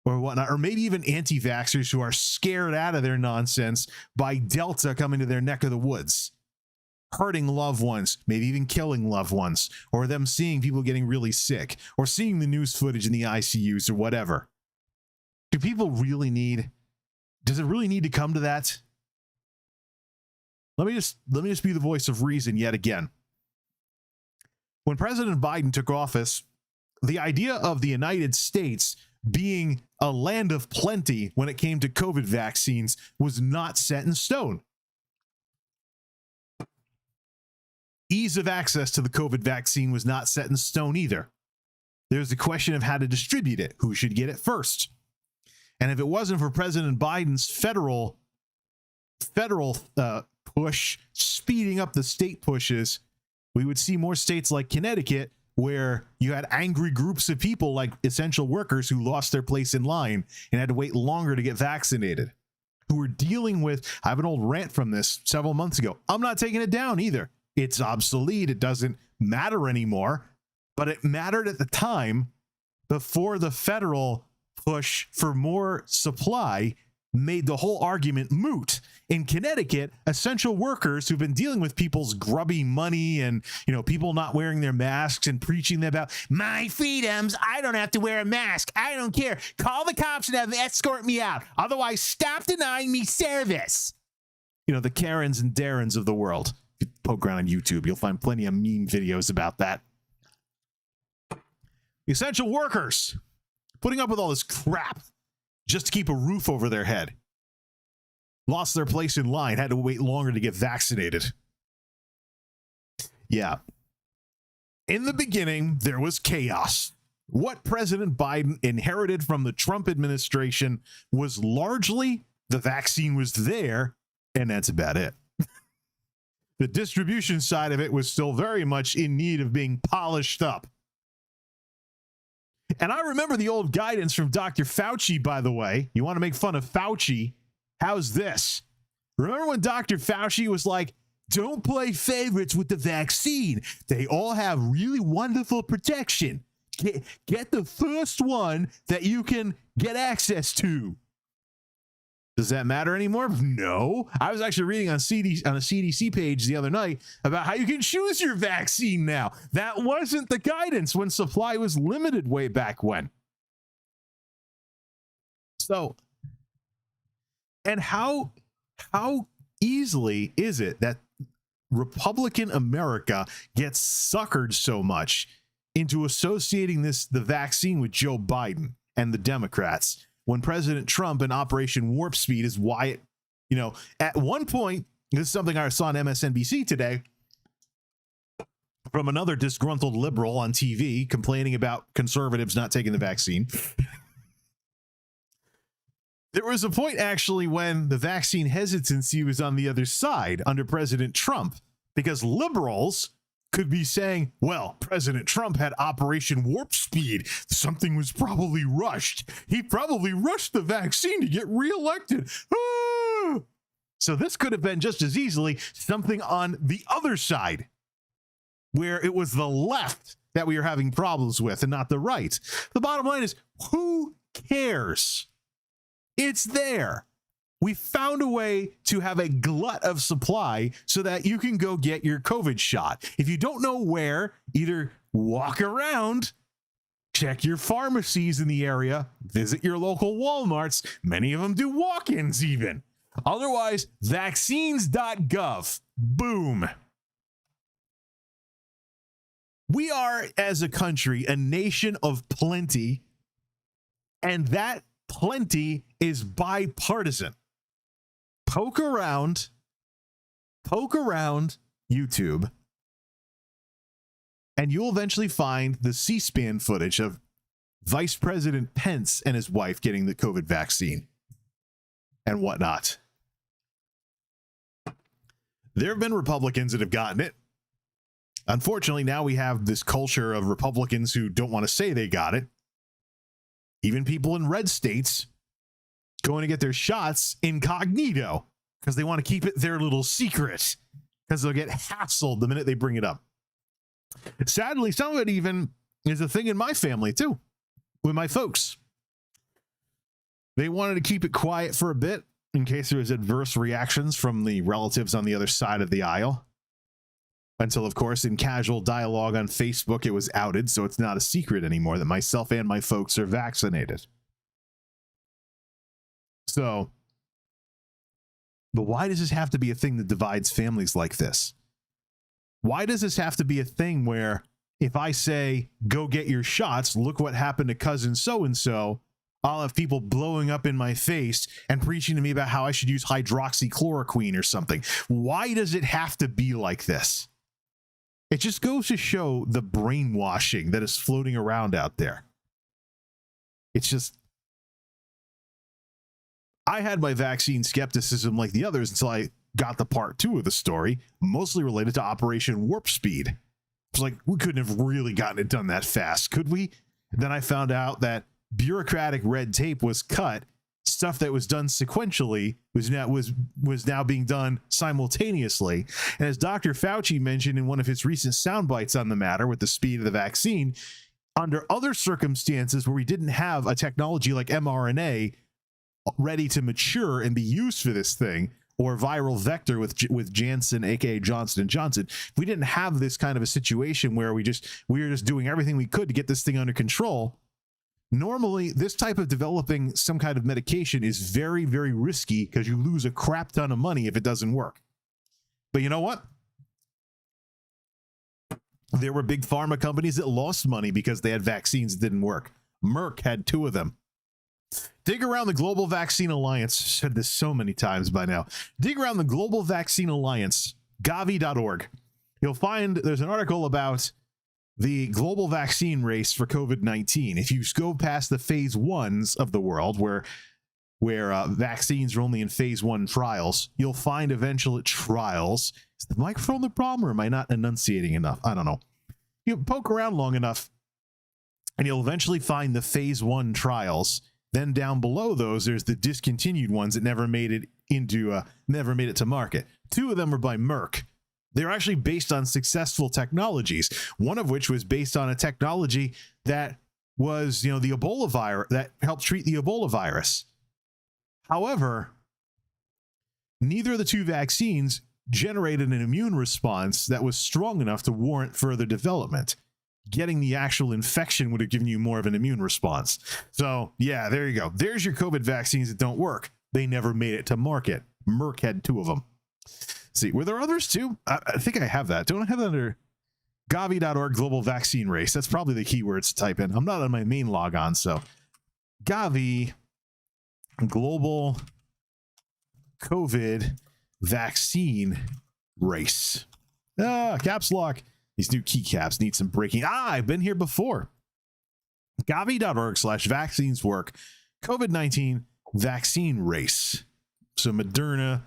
or whatnot, or maybe even anti-vaxxers who are scared out of their nonsense by Delta coming to their neck of the woods, hurting loved ones, maybe even killing loved ones, or them seeing people getting really sick, or seeing the news footage in the ICUs or whatever? Does it really need to come to that? Let me just be the voice of reason yet again. When President Biden took office, the idea of the United States being a land of plenty when it came to COVID vaccines was not set in stone. Ease of access to the COVID vaccine was not set in stone either. There's the question of how to distribute it, who should get it first. And if it wasn't for President Biden's federal push, speeding up the state pushes, we would see more states like Connecticut where you had angry groups of people like essential workers who lost their place in line and had to wait longer to get vaccinated, who were dealing with, I have an old rant from this several months ago. I'm not taking it down either. It's obsolete. It doesn't matter anymore, but it mattered at the time before the federal push for more supply made the whole argument moot. In Connecticut, essential workers who've been dealing with people's grubby money and, people not wearing their masks and preaching about my freedoms. I don't have to wear a mask. I don't care. Call the cops and have them escort me out. Otherwise, stop denying me service. The Karens and Darrens of the world. If you poke around on YouTube, you'll find plenty of meme videos about that. Essential workers putting up with all this crap just to keep a roof over their head. Lost their place in line, had to wait longer to get vaccinated. Yeah. In the beginning, there was chaos. What President Biden inherited from the Trump administration was largely the vaccine was there, and that's about it. The distribution side of it was still very much in need of being polished up. And I remember the old guidance from Dr. Fauci, by the way. You want to make fun of Fauci? How's this? Remember when Dr. Fauci was like, don't play favorites with the vaccine. They all have really wonderful protection. Get the first one that you can get access to. Does that matter anymore? No. I was actually reading on a CDC page the other night about how you can choose your vaccine now. That wasn't the guidance when supply was limited way back when. So, and how easily is it that Republican America gets suckered so much into associating the vaccine with Joe Biden and the Democrats, when President Trump and Operation Warp Speed is why it, at one point, this is something I saw on MSNBC today from another disgruntled liberal on TV complaining about conservatives not taking the vaccine. There was a point actually when the vaccine hesitancy was on the other side under President Trump, because liberals could be saying, well, President Trump had Operation Warp Speed. Something was probably rushed. He probably rushed the vaccine to get reelected. Ah! So this could have been just as easily something on the other side, where it was the left that we are having problems with and not the right. The bottom line is, who cares? It's there. We found a way to have a glut of supply so that you can go get your COVID shot. If you don't know where, either walk around, check your pharmacies in the area, visit your local Walmarts. Many of them do walk-ins even. Otherwise, vaccines.gov. Boom. We are, as a country, a nation of plenty, and that plenty is bipartisan. Poke around YouTube, and you'll eventually find the C-SPAN footage of Vice President Pence and his wife getting the COVID vaccine and whatnot. There have been Republicans that have gotten it. Unfortunately, now we have this culture of Republicans who don't want to say they got it. Even people in red states going to get their shots incognito because they want to keep it their little secret because they'll get hassled the minute they bring it up. Sadly, some of it even is a thing in my family too, with my folks. They wanted to keep it quiet for a bit in case there was adverse reactions from the relatives on the other side of the aisle. Until, of course, in casual dialogue on Facebook, it was outed, so it's not a secret anymore that myself and my folks are vaccinated. So, but why does this have to be a thing that divides families like this? Why does this have to be a thing where if I say, go get your shots, look what happened to cousin so-and-so, I'll have people blowing up in my face and preaching to me about how I should use hydroxychloroquine or something? Why does it have to be like this? It just goes to show the brainwashing that is floating around out there. It's just, I had my vaccine skepticism like the others until I got the part 2 of the story, mostly related to Operation Warp Speed. It's like, we couldn't have really gotten it done that fast, could we? Then I found out that bureaucratic red tape was cut. Stuff that was done sequentially was now being done simultaneously. And as Dr. Fauci mentioned in one of his recent sound bites on the matter with the speed of the vaccine, under other circumstances where we didn't have a technology like mRNA ready to mature and be used for this thing, or viral vector with Janssen, aka Johnson & Johnson, if we didn't have this kind of a situation where we were just doing everything we could to get this thing under control, normally this type of developing some kind of medication is very, very risky because you lose a crap ton of money if it doesn't work. But you know what? There were big pharma companies that lost money because they had vaccines that didn't work. Merck had 2 of them. Dig around the Global Vaccine Alliance. I've said this so many times by now. Dig around the Global Vaccine Alliance, Gavi.org. You'll find there's an article about the global vaccine race for COVID-19. If you go past the phase 1s of the world, where vaccines are only in phase 1 trials, you'll find eventual trials. Is the microphone the problem, or am I not enunciating enough? I don't know. You poke around long enough, and you'll eventually find the phase 1 trials. Then down below those, there's the discontinued ones that never made it to market. 2 of them were by Merck. They're actually based on successful technologies, one of which was based on a technology that was, the Ebola virus, that helped treat the Ebola virus. However, neither of the 2 vaccines generated an immune response that was strong enough to warrant further development. Getting the actual infection would have given you more of an immune response. So, yeah, there you go. There's your COVID vaccines that don't work. They never made it to market. Merck had 2 of them. See, were there others too? I think I have that. Don't I have that under Gavi.org Global Vaccine Race? That's probably the keywords to type in. I'm not on my main logon, so Gavi Global COVID Vaccine Race. Caps lock. These new keycaps need some breaking. I've been here before. Gavi.org/vaccines work. COVID-19 vaccine race. So Moderna's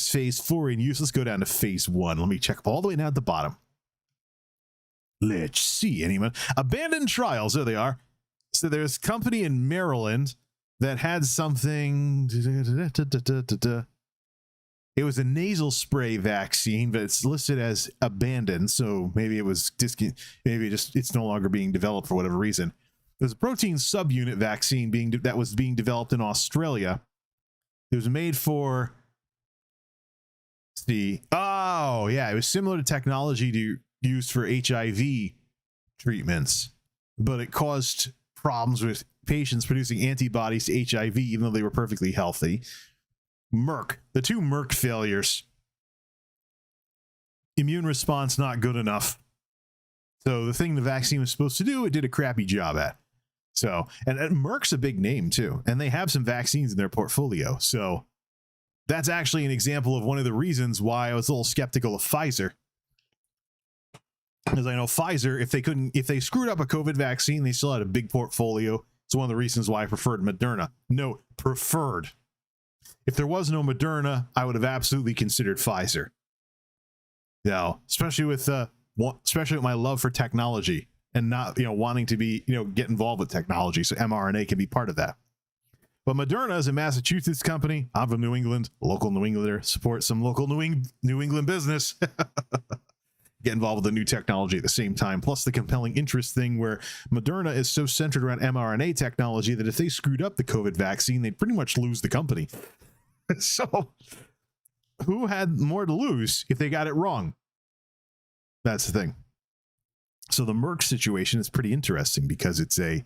phase 4 in use. Let's go down to phase 1. Let me check up all the way down at the bottom. Let's see. Anyone? Abandoned trials. There they are. So there's a company in Maryland that had something. It was a nasal spray vaccine, but it's listed as abandoned. So maybe it was it's no longer being developed for whatever reason. There's a protein subunit vaccine that was being developed in Australia. It was made for it was similar to technology used for HIV treatments, but it caused problems with patients producing antibodies to HIV, even though they were perfectly healthy. Merck, the 2 Merck failures. Immune response not good enough. So the thing the vaccine was supposed to do, it did a crappy job at. So, and Merck's a big name too, and they have some vaccines in their portfolio. So that's actually an example of one of the reasons why I was a little skeptical of Pfizer. Because I know Pfizer, if they screwed up a COVID vaccine, they still had a big portfolio. It's one of the reasons why I preferred Moderna. No, preferred. If there was no Moderna, I would have absolutely considered Pfizer. Now, especially with my love for technology and not, wanting to be, get involved with technology. So mRNA can be part of that. But Moderna is a Massachusetts company. I'm from New England, local New Englander, support some local New England business. Get involved with the new technology at the same time. Plus the compelling interest thing where Moderna is so centered around mRNA technology that if they screwed up the COVID vaccine, they'd pretty much lose the company. So who had more to lose if they got it wrong? That's the thing. So the Merck situation is pretty interesting because the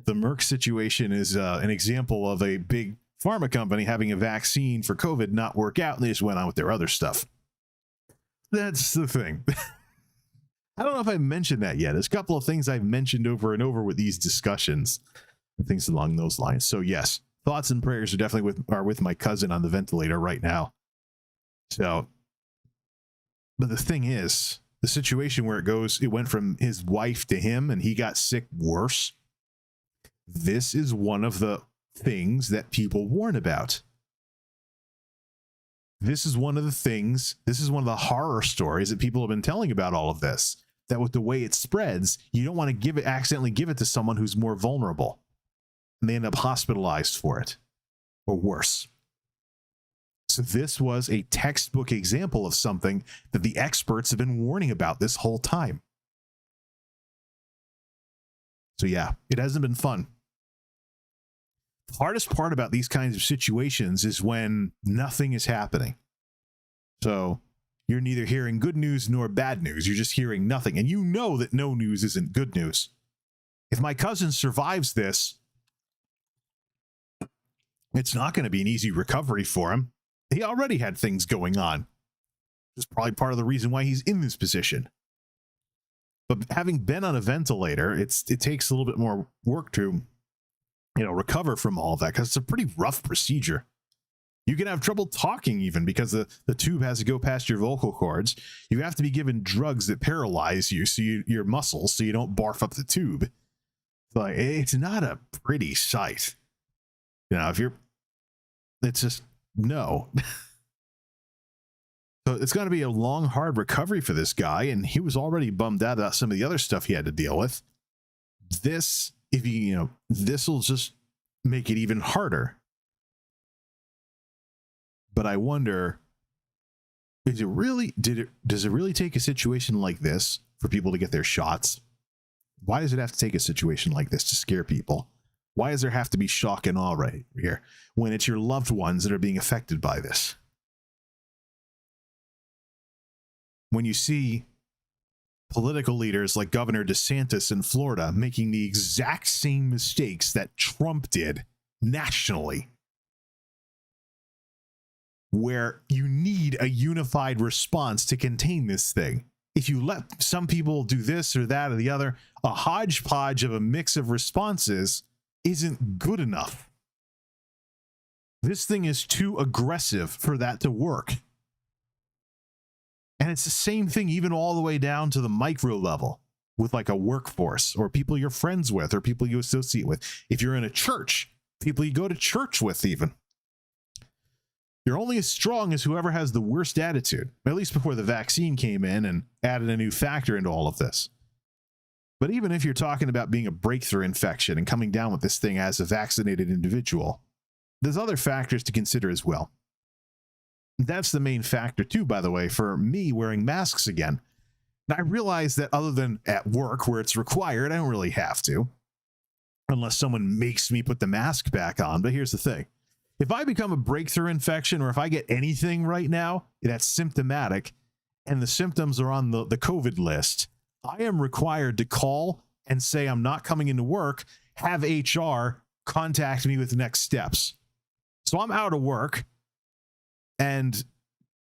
Merck situation is an example of a big pharma company having a vaccine for COVID not work out, and they just went on with their other stuff. That's the thing. I don't know if I mentioned that yet. There's a couple of things I've mentioned over and over with these discussions and things along those lines. So yes, thoughts and prayers are definitely with my cousin on the ventilator right now. So, but the thing is, the situation where it went from his wife to him and he got sick worse. This is one of the things that people warn about. This is one of the things, this is one of the horror stories that people have been telling about all of this, that with the way it spreads, you don't want to accidentally give it to someone who's more vulnerable, and they end up hospitalized for it, or worse. So this was a textbook example of something that the experts have been warning about this whole time. So yeah, it hasn't been fun. The hardest part about these kinds of situations is when nothing is happening. So you're neither hearing good news nor bad news. You're just hearing nothing. And you know that no news isn't good news. If my cousin survives this, it's not going to be an easy recovery for him. He already had things going on. It's probably part of the reason why he's in this position. But having been on a ventilator, it takes a little bit more work to, recover from all of that, because it's a pretty rough procedure. You can have trouble talking even because the tube has to go past your vocal cords. You have to be given drugs that paralyze you, so your muscles, so you don't barf up the tube. Like, it's not a pretty sight. It's just, no. So it's going to be a long, hard recovery for this guy, and he was already bummed out about some of the other stuff he had to deal with. This, this will just make it even harder. But I wonder, does it really take a situation like this for people to get their shots? Why does it have to take a situation like this to scare people? Why does there have to be shock and awe right here when it's your loved ones that are being affected by this? When you see political leaders like Governor DeSantis in Florida making the exact same mistakes that Trump did nationally, where you need a unified response to contain this thing. If you let some people do this or that or the other, a hodgepodge of a mix of responses isn't good enough. This thing is too aggressive for that to work. And it's the same thing even all the way down to the micro level with like a workforce or people you're friends with or people you associate with. If you're in a church, people you go to church with even. You're only as strong as whoever has the worst attitude, at least before the vaccine came in and added a new factor into all of this. But even if you're talking about being a breakthrough infection and coming down with this thing as a vaccinated individual, there's other factors to consider as well. That's the main factor too, by the way, for me wearing masks again. Now, I realize that other than at work where it's required, I don't really have to, unless someone makes me put the mask back on. But here's the thing. If I become a breakthrough infection or if I get anything right now that's symptomatic and the symptoms are on the COVID list, I am required to call and say I'm not coming into work, have HR contact me with the next steps. So I'm out of work and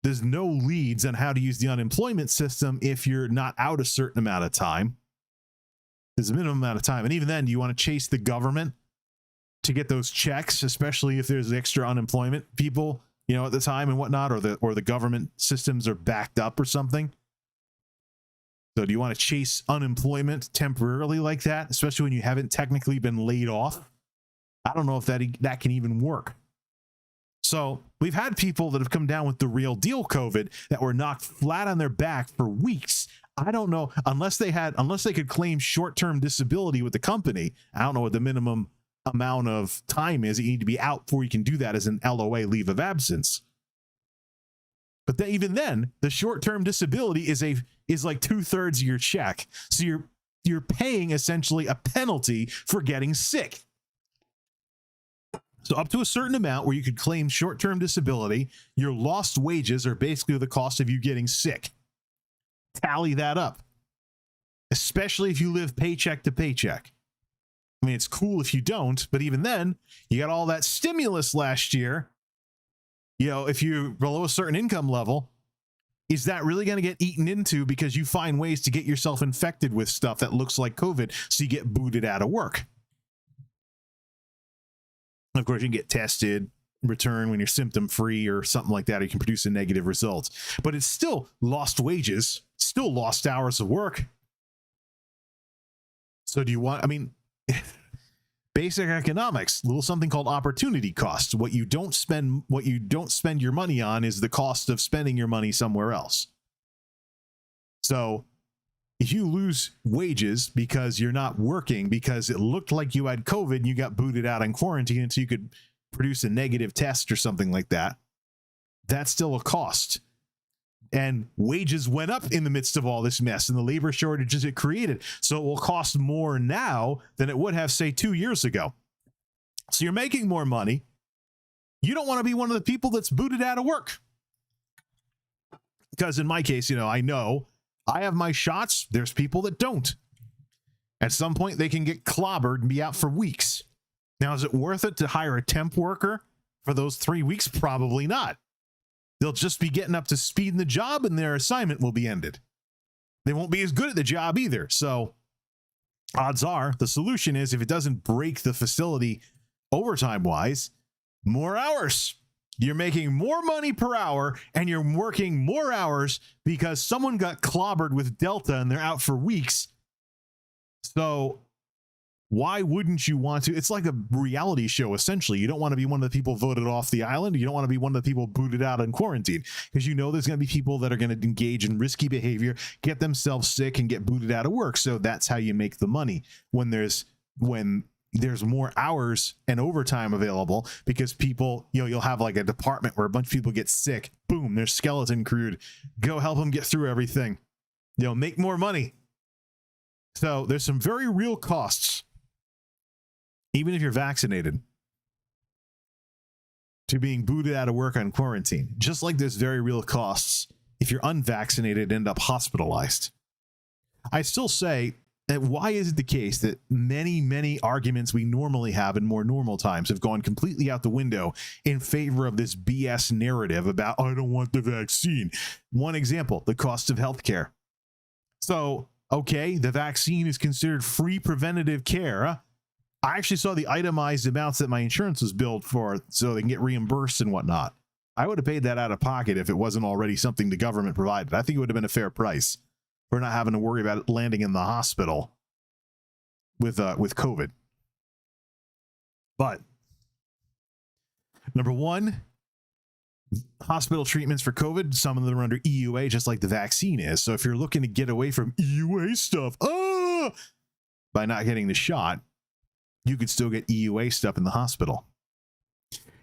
there's no leads on how to use the unemployment system if you're not out a certain amount of time. There's a minimum amount of time. And even then, do you want to chase the government to get those checks, especially if there's extra unemployment people, at the time and whatnot, or the government systems are backed up or something? So do you want to chase unemployment temporarily like that, especially when you haven't technically been laid off? I don't know if that can even work. So we've had people that have come down with the real deal COVID that were knocked flat on their back for weeks. I don't know, unless they could claim short-term disability with the company. I don't know what the minimum amount of time is that you need to be out before you can do that as an LOA, leave of absence. But even then, the short-term disability is like 2/3 of your check. So you're paying essentially a penalty for getting sick. So up to a certain amount where you could claim short-term disability, your lost wages are basically the cost of you getting sick. Tally that up, especially if you live paycheck to paycheck. I mean, it's cool if you don't, but even then, you got all that stimulus last year. If you're below a certain income level, is that really going to get eaten into because you find ways to get yourself infected with stuff that looks like COVID, so you get booted out of work? Of course, you can get tested, return when you're symptom-free or something like that, or you can produce a negative result. But it's still lost wages, still lost hours of work. So do you want, Basic economics, little something called opportunity costs. What you don't spend your money on is the cost of spending your money somewhere else. So if you lose wages because you're not working because it looked like you had COVID and you got booted out in quarantine until you could produce a negative test or something like that, that's still a cost. And wages went up in the midst of all this mess and the labor shortages it created. So it will cost more now than it would have, say, 2 years ago. So you're making more money. You don't want to be one of the people that's booted out of work. Because in my case, I know I have my shots. There's people that don't. At some point, they can get clobbered and be out for weeks. Now, is it worth it to hire a temp worker for those 3 weeks? Probably not. They'll just be getting up to speed in the job and their assignment will be ended. They won't be as good at the job either. So odds are the solution is, if it doesn't break the facility overtime wise, more hours. You're making more money per hour and you're working more hours because someone got clobbered with Delta and they're out for weeks. So why wouldn't you want to? It's like a reality show, essentially. You don't want to be one of the people voted off the island. You don't want to be one of the people booted out in quarantine, because you know there's going to be people that are going to engage in risky behavior, get themselves sick, and get booted out of work. So that's how you make the money when there's more hours and overtime available, because people, you'll have like a department where a bunch of people get sick. Boom, they're skeleton crewed. Go help them get through everything. Make more money. So there's some very real costs, even if you're vaccinated, to being booted out of work on quarantine. Just like there's very real costs if you're unvaccinated and end up hospitalized. I still say that why is it the case that many arguments we normally have in more normal times have gone completely out the window in favor of this BS narrative about, I don't want the vaccine? One example, the cost of healthcare. So, okay, the vaccine is considered free preventative care. I actually saw the itemized amounts that my insurance was billed for so they can get reimbursed and whatnot. I would have paid that out of pocket if it wasn't already something the government provided. I think it would have been a fair price for not having to worry about it landing in the hospital with COVID. But number one, hospital treatments for COVID, some of them are under EUA, just like the vaccine is. So if you're looking to get away from EUA stuff, by not getting the shot, you could still get EUA stuff in the hospital.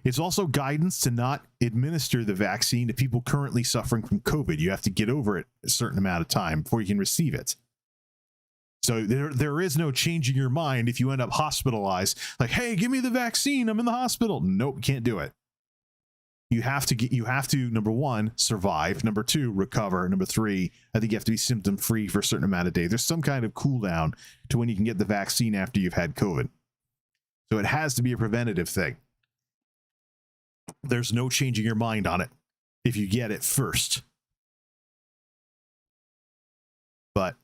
It's also guidance to not administer the vaccine to people currently suffering from COVID. You have to get over it a certain amount of time before you can receive it. So there is no changing your mind if you end up hospitalized. Like, hey, give me the vaccine, I'm in the hospital. Nope, can't do it. You have to, number one, survive. Number two, recover. Number three, I think you have to be symptom free for a certain amount of days. There's some kind of cool down to when you can get the vaccine after you've had COVID. So it has to be a preventative thing. There's no changing your mind on it if you get it first. But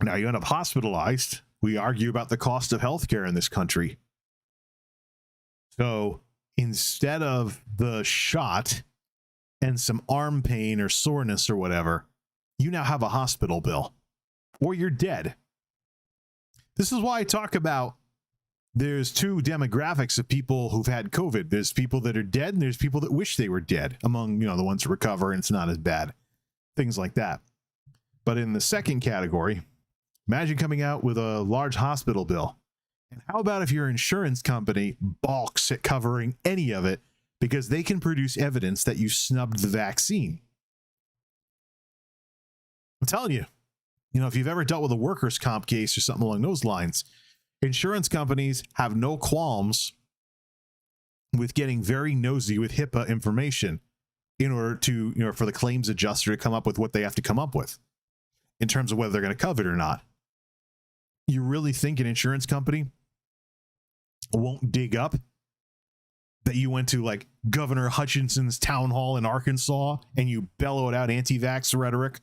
now you end up hospitalized. We argue about the cost of healthcare in this country. So instead of the shot and some arm pain or soreness or whatever, you now have a hospital bill, or you're dead. This is why I talk about there's two demographics of people who've had COVID. There's people that are dead, and there's people that wish they were dead, among, the ones who recover and it's not as bad. Things like that. But in the second category, imagine coming out with a large hospital bill. And how about if your insurance company balks at covering any of it because they can produce evidence that you snubbed the vaccine? I'm telling you, if you've ever dealt with a workers' comp case or something along those lines, insurance companies have no qualms with getting very nosy with HIPAA information in order to, for the claims adjuster to come up with what they have to come up with in terms of whether they're going to cover it or not. You really think an insurance company won't dig up that you went to like Governor Hutchinson's town hall in Arkansas and you bellowed out anti-vax rhetoric,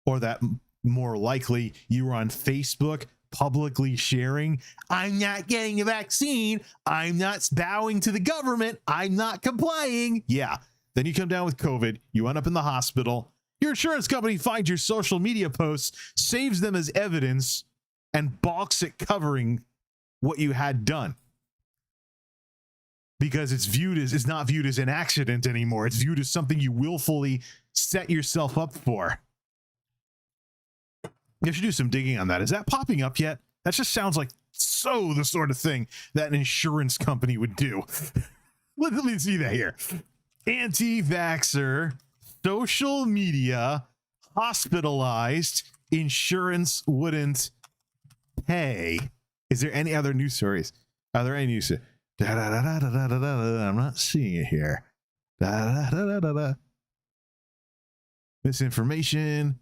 or that more likely you were on Facebook publicly sharing, I'm not getting a vaccine, I'm not bowing to the government, I'm not complying. Yeah. Then you come down with COVID, you end up in the hospital, your insurance company finds your social media posts, saves them as evidence, and balks at covering what you had done. Because it's not viewed as an accident anymore. It's viewed as something you willfully set yourself up for. You should do some digging on that. Is that popping up yet? That just sounds like so the sort of thing that an insurance company would do. Let me see that here. Anti-vaxxer, social media, hospitalized, insurance wouldn't pay. Is there any other news stories? Are there any news stories? I'm not seeing it here. Misinformation.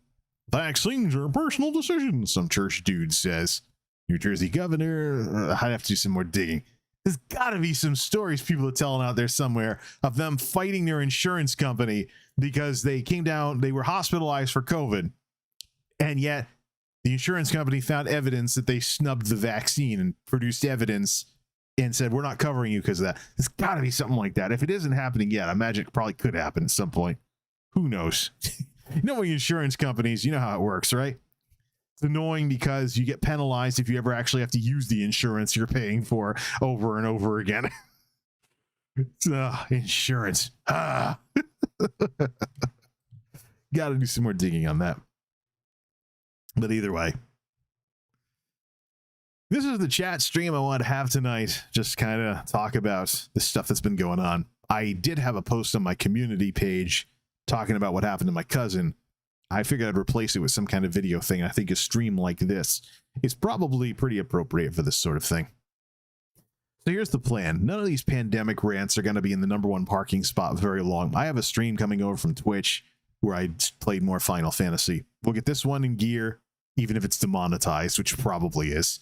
Vaccines are personal decisions, some church dude says. New Jersey governor. I'd have to do some more digging. There's got to be some stories people are telling out there somewhere of them fighting their insurance company because they came down, they were hospitalized for COVID, and yet the insurance company found evidence that they snubbed the vaccine and produced evidence and said, we're not covering you because of that. There's got to be something like that. If it isn't happening yet, I imagine it probably could happen at some point. Who knows? You know, with insurance companies, you know how it works, right? It's annoying because you get penalized if you ever actually have to use the insurance you're paying for over and over again. Insurance. Got to do some more digging on that. But either way, this is the chat stream I want to have tonight. Just kind of talk about the stuff that's been going on. I did have a post on my community page talking about what happened to my cousin. I figured I'd replace it with some kind of video thing. I think a stream like this is probably pretty appropriate for this sort of thing. So here's the plan. None of these pandemic rants are going to be in the #1 parking spot very long. I have a stream coming over from Twitch where I played more Final Fantasy. We'll get this one in gear, even if it's demonetized, which probably is.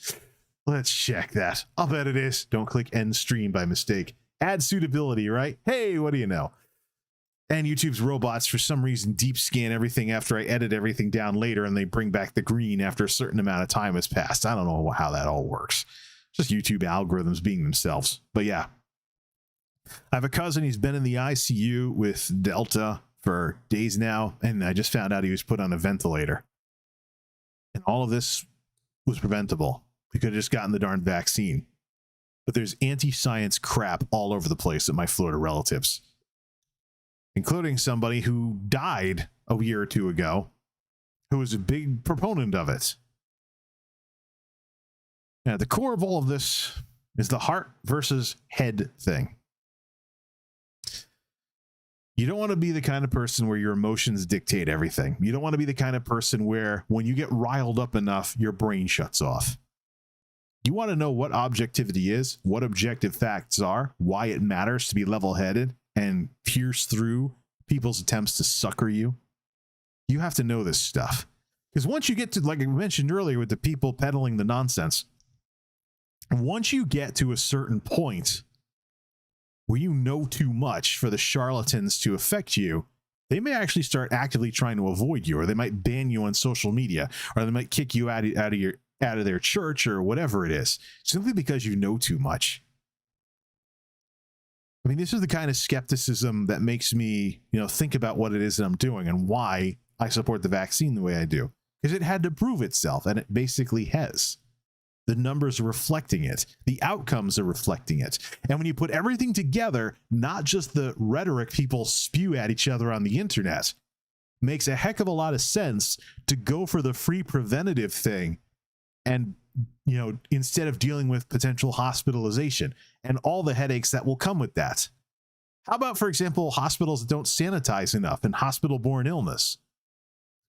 Let's check that. I'll bet it is. Don't click end stream by mistake. Add suitability, right? Hey, what do you know? And YouTube's robots, for some reason, deep scan everything after I edit everything down later, and they bring back the green after a certain amount of time has passed. I don't know how that all works. Just YouTube algorithms being themselves. But yeah. I have a cousin. He's been in the ICU with Delta for days now, and I just found out he was put on a ventilator. And all of this was preventable. We could have just gotten the darn vaccine. But there's anti-science crap all over the place at my Florida relatives, including somebody who died a year or two ago, who was a big proponent of it. Now, the core of all of this is the heart versus head thing. You don't want to be the kind of person where your emotions dictate everything. You don't want to be the kind of person where when you get riled up enough, your brain shuts off. You want to know what objectivity is, what objective facts are, why it matters to be level-headed and pierce through people's attempts to sucker you. You have to know this stuff. Because once you get to, like I mentioned earlier with the people peddling the nonsense, once you get to a certain point where you know too much for the charlatans to affect you, they may actually start actively trying to avoid you, or they might ban you on social media, or they might kick you out of their church or whatever it is, simply because you know too much. I mean, this is the kind of skepticism that makes me, think about what it is that I'm doing and why I support the vaccine the way I do. Because it had to prove itself, and it basically has. The numbers are reflecting it. The outcomes are reflecting it. And when you put everything together, not just the rhetoric people spew at each other on the internet, makes a heck of a lot of sense to go for the free preventative thing. And, instead of dealing with potential hospitalization and all the headaches that will come with that. How about, for example, hospitals that don't sanitize enough and hospital-borne illness?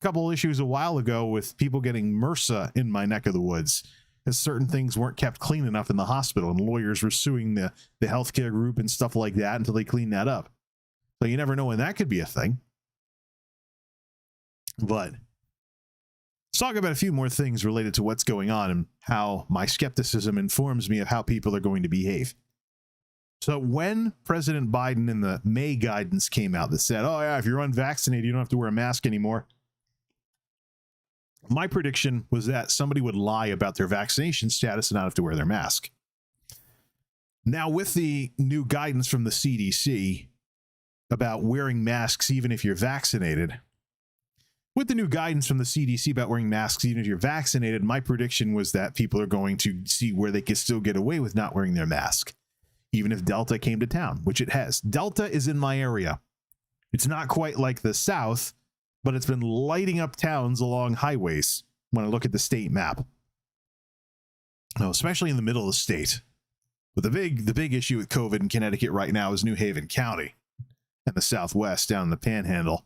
A couple issues a while ago with people getting MRSA in my neck of the woods, as certain things weren't kept clean enough in the hospital, and lawyers were suing the healthcare group and stuff like that until they cleaned that up. So you never know when that could be a thing. But let's talk about a few more things related to what's going on and how my skepticism informs me of how people are going to behave. So when President Biden in the May guidance came out that said, oh yeah, if you're unvaccinated, you don't have to wear a mask anymore, my prediction was that somebody would lie about their vaccination status and not have to wear their mask. Now, with the new guidance from the CDC about wearing masks even if you're vaccinated, with the new guidance from the CDC about wearing masks even if you're vaccinated, my prediction was that people are going to see where they can still get away with not wearing their mask, even if Delta came to town, which it has. Delta is in my area. It's not quite like the South, but it's been lighting up towns along highways when I look at the state map. No, especially in the middle of the state. But the big issue with COVID in Connecticut right now is New Haven County and the Southwest down in the Panhandle.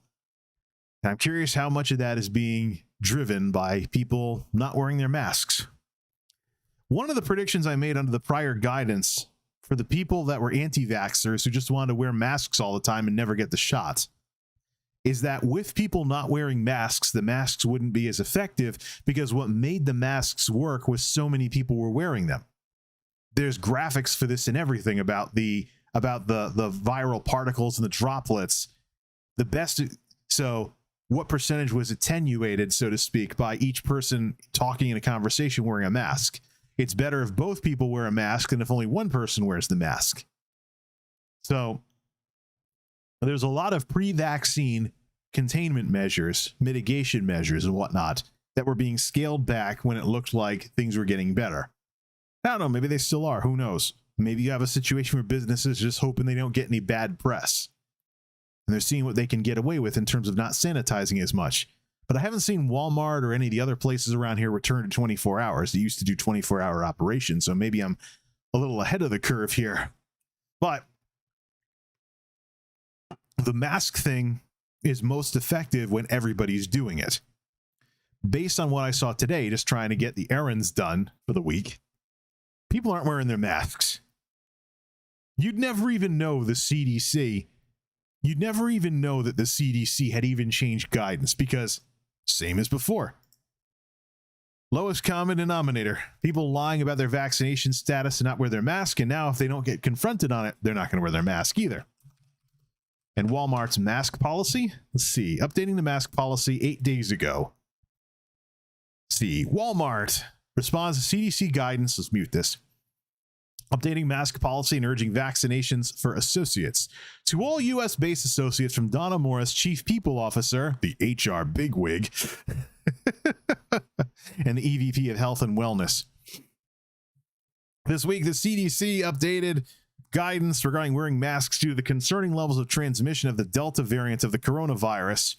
And I'm curious how much of that is being driven by people not wearing their masks. One of the predictions I made under the prior guidance for the people that were anti-vaxxers who just wanted to wear masks all the time and never get the shot is that with people not wearing masks, the masks wouldn't be as effective because what made the masks work was so many people were wearing them. There's graphics for this and everything about the viral particles and the droplets. So what percentage was attenuated, so to speak, by each person talking in a conversation wearing a mask? It's better if both people wear a mask than if only one person wears the mask. So there's a lot of pre-vaccine containment measures, mitigation measures and whatnot that were being scaled back when it looked like things were getting better. I don't know, maybe they still are, who knows? Maybe you have a situation where businesses are just hoping they don't get any bad press. And they're seeing what they can get away with in terms of not sanitizing as much. But I haven't seen Walmart or any of the other places around here return to 24 hours. They used to do 24-hour operations, so maybe I'm a little ahead of the curve here. But the mask thing is most effective when everybody's doing it. Based on what I saw today, just trying to get the errands done for the week, people aren't wearing their masks. You'd never even know the CDC. You'd never even know that the CDC had even changed guidance because same as before. Lowest common denominator. People lying about their vaccination status and not wear their mask, and now if they don't get confronted on it, they're not going to wear their mask either. And Walmart's mask policy? Let's see. Updating the mask policy 8 days ago. Let's see. Walmart responds to CDC guidance. Let's mute this. Updating mask policy and urging vaccinations for associates. To all U.S.-based associates from Donna Morris, Chief People Officer, the HR bigwig, and the EVP of Health and Wellness. This week, the CDC updated guidance regarding wearing masks due to the concerning levels of transmission of the Delta variant of the coronavirus.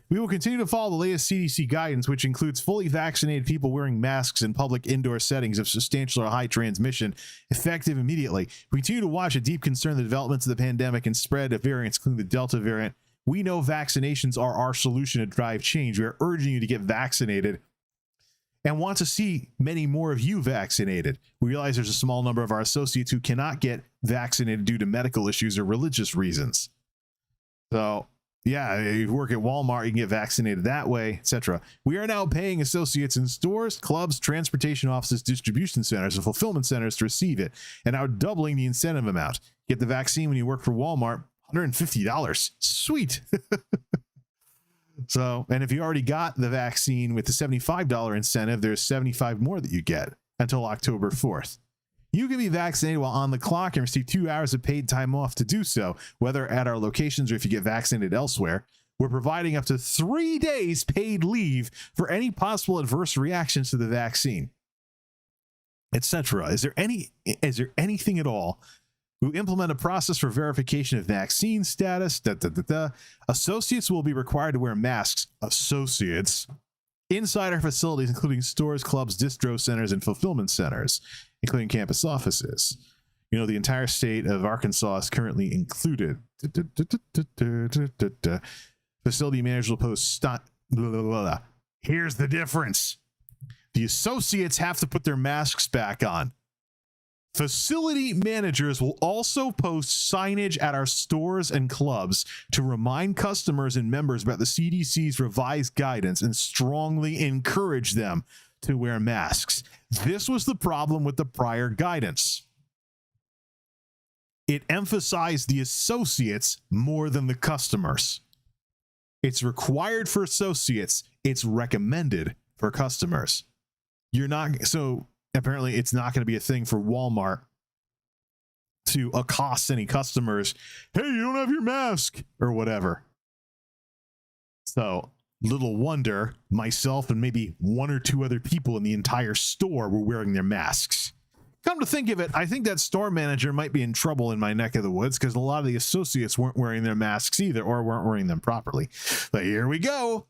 We will continue to follow the latest CDC guidance, which includes fully vaccinated people wearing masks in public indoor settings of substantial or high transmission, effective immediately. We continue to watch a deep concern the developments of the pandemic and spread of variants, including the Delta variant. We know vaccinations are our solution to drive change. We are urging you to get vaccinated and want to see many more of you vaccinated. We realize there's a small number of our associates who cannot get vaccinated due to medical issues or religious reasons. So, yeah, if you work at Walmart, you can get vaccinated that way, etc. We are now paying associates in stores, clubs, transportation offices, distribution centers, and fulfillment centers to receive it, and now doubling the incentive amount. Get the vaccine when you work for Walmart, $150. Sweet. So, and if you already got the vaccine with the $75 incentive, there's $75 more that you get until October 4th. You can be vaccinated while on the clock and receive 2 hours of paid time off to do so, whether at our locations or if you get vaccinated elsewhere. We're providing up to 3 days paid leave for any possible adverse reactions to the vaccine, etc. Is there anything at all? We implement a process for verification of vaccine status. Associates will be required to wear masks. Associates inside our facilities, including stores, clubs, distro centers, and fulfillment centers, including campus offices. You know, the entire state of Arkansas is currently included. Facility managers will post Here's the difference. The associates have to put their masks back on. Facility managers will also post signage at our stores and clubs to remind customers and members about the CDC's revised guidance and strongly encourage them to wear masks. This was the problem with the prior guidance. It emphasized the associates more than the customers. It's required for associates. It's recommended for customers. So apparently it's not going to be a thing for Walmart to accost any customers. Hey, you don't have your mask or whatever. So Little wonder myself and maybe one or two other people in the entire store were wearing their masks. Come to think of it, I think that store manager might be in trouble in my neck of the woods because a lot of the associates weren't wearing their masks either, or weren't wearing them properly. But here we go.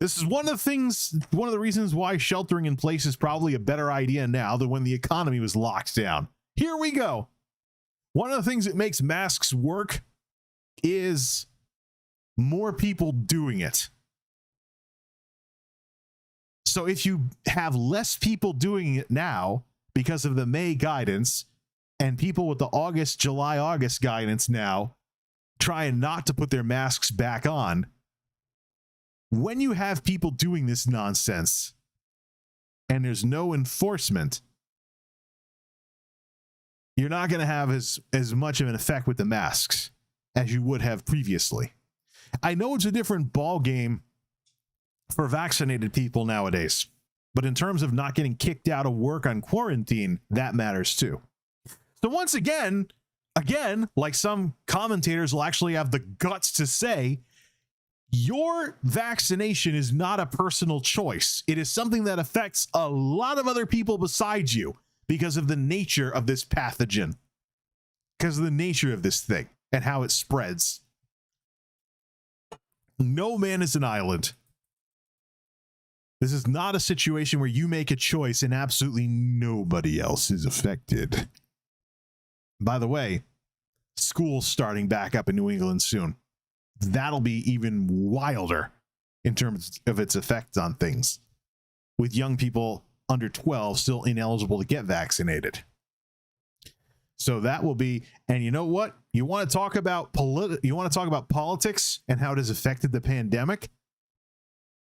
This is one of the reasons why sheltering in place is probably a better idea now than when the economy was locked down. Here we go. One of the things that makes masks work is more people doing it. So if you have less people doing it now because of the May guidance and people with the July-August guidance now trying not to put their masks back on, when you have people doing this nonsense and there's no enforcement, you're not going to have as much of an effect with the masks as you would have previously. I know it's a different ball game for vaccinated people nowadays, but in terms of not getting kicked out of work on quarantine, that matters too. So once again, like some commentators will actually have the guts to say, your vaccination is not a personal choice. It is something that affects a lot of other people besides you because of the nature of this pathogen, because of the nature of this thing and how it spreads. No man is an island. This is not a situation where you make a choice and absolutely nobody else is affected. By the way, school's starting back up in New England soon. That'll be even wilder in terms of its effects on things, with young people under 12 still ineligible to get vaccinated. So that will be, and you know what? You want to talk about politics and how it has affected the pandemic?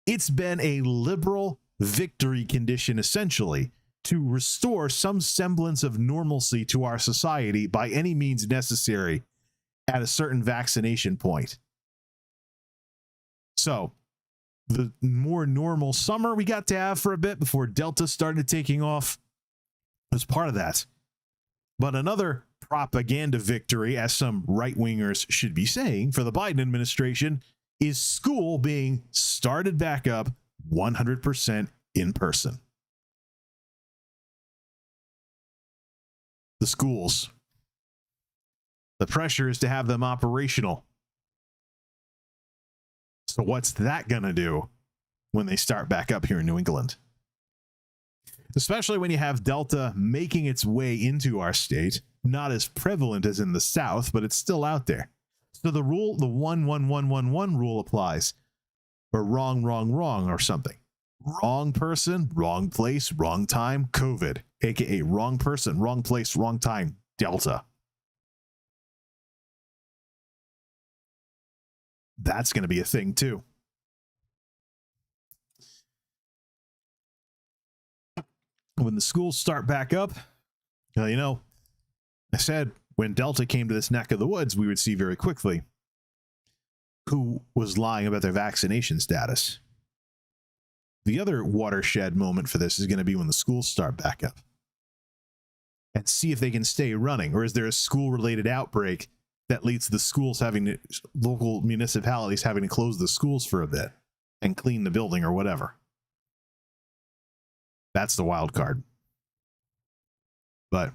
It's been a liberal victory condition, essentially, to restore some semblance of normalcy to our society by any means necessary at a certain vaccination point. So, the more normal summer we got to have for a bit before Delta started taking off was part of that. But another propaganda victory, as some right-wingers should be saying, for the Biden administration is school being started back up 100% in person. The schools. The pressure is to have them operational. So what's that going to do when they start back up here in New England? Especially when you have Delta making its way into our state, not as prevalent as in the South, but it's still out there. So the rule, the 1-1-1-1-1 rule applies, or wrong, or something. Wrong person, wrong place, wrong time, COVID, aka wrong person, wrong place, wrong time, Delta. That's going to be a thing too. When the schools start back up, you know, I said when Delta came to this neck of the woods, we would see very quickly who was lying about their vaccination status. The other watershed moment for this is going to be when the schools start back up and see if they can stay running, or is there a school-related outbreak that leads to the schools having to, local municipalities having to close the schools for a bit and clean the building or whatever. That's the wild card. But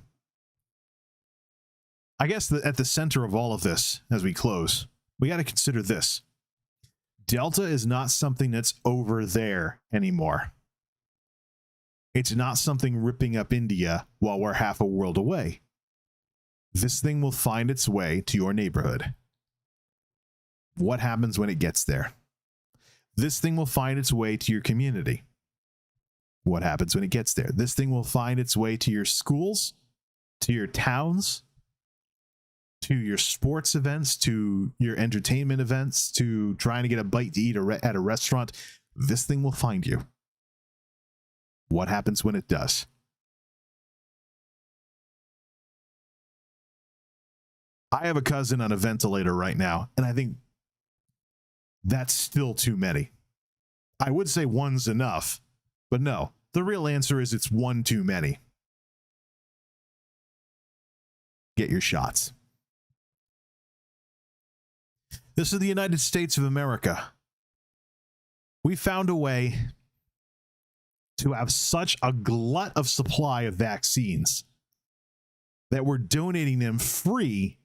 I guess at the center of all of this, as we close, we got to consider this. Delta is not something that's over there anymore. It's not something ripping up India while we're half a world away. This thing will find its way to your neighborhood. What happens when it gets there? This thing will find its way to your community. What happens when it gets there? This thing will find its way to your schools, to your towns, to your sports events, to your entertainment events, to trying to get a bite to eat at a restaurant. This thing will find you. What happens when it does? I have a cousin on a ventilator right now, and I think that's still too many. I would say one's enough, but no. The real answer is it's one too many. Get your shots. This is the United States of America. we found a way to have such a glut of supply of vaccines that we're donating them free.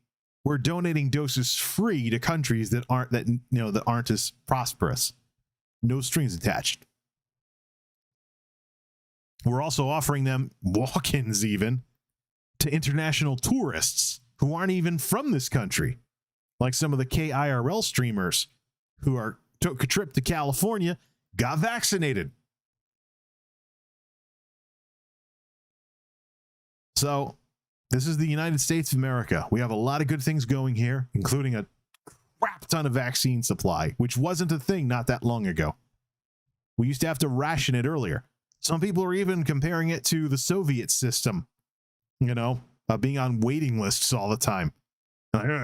We're donating doses free to countries that aren't as prosperous. No strings attached. We're also offering them walk-ins even to international tourists who aren't even from this country, like some of the KIRL streamers who took a trip to California, got vaccinated. So this is the United States of America. We have a lot of good things going here, including a crap ton of vaccine supply, which wasn't a thing not that long ago. We used to have to ration it earlier. Some people are even comparing it to the Soviet system, being on waiting lists all the time.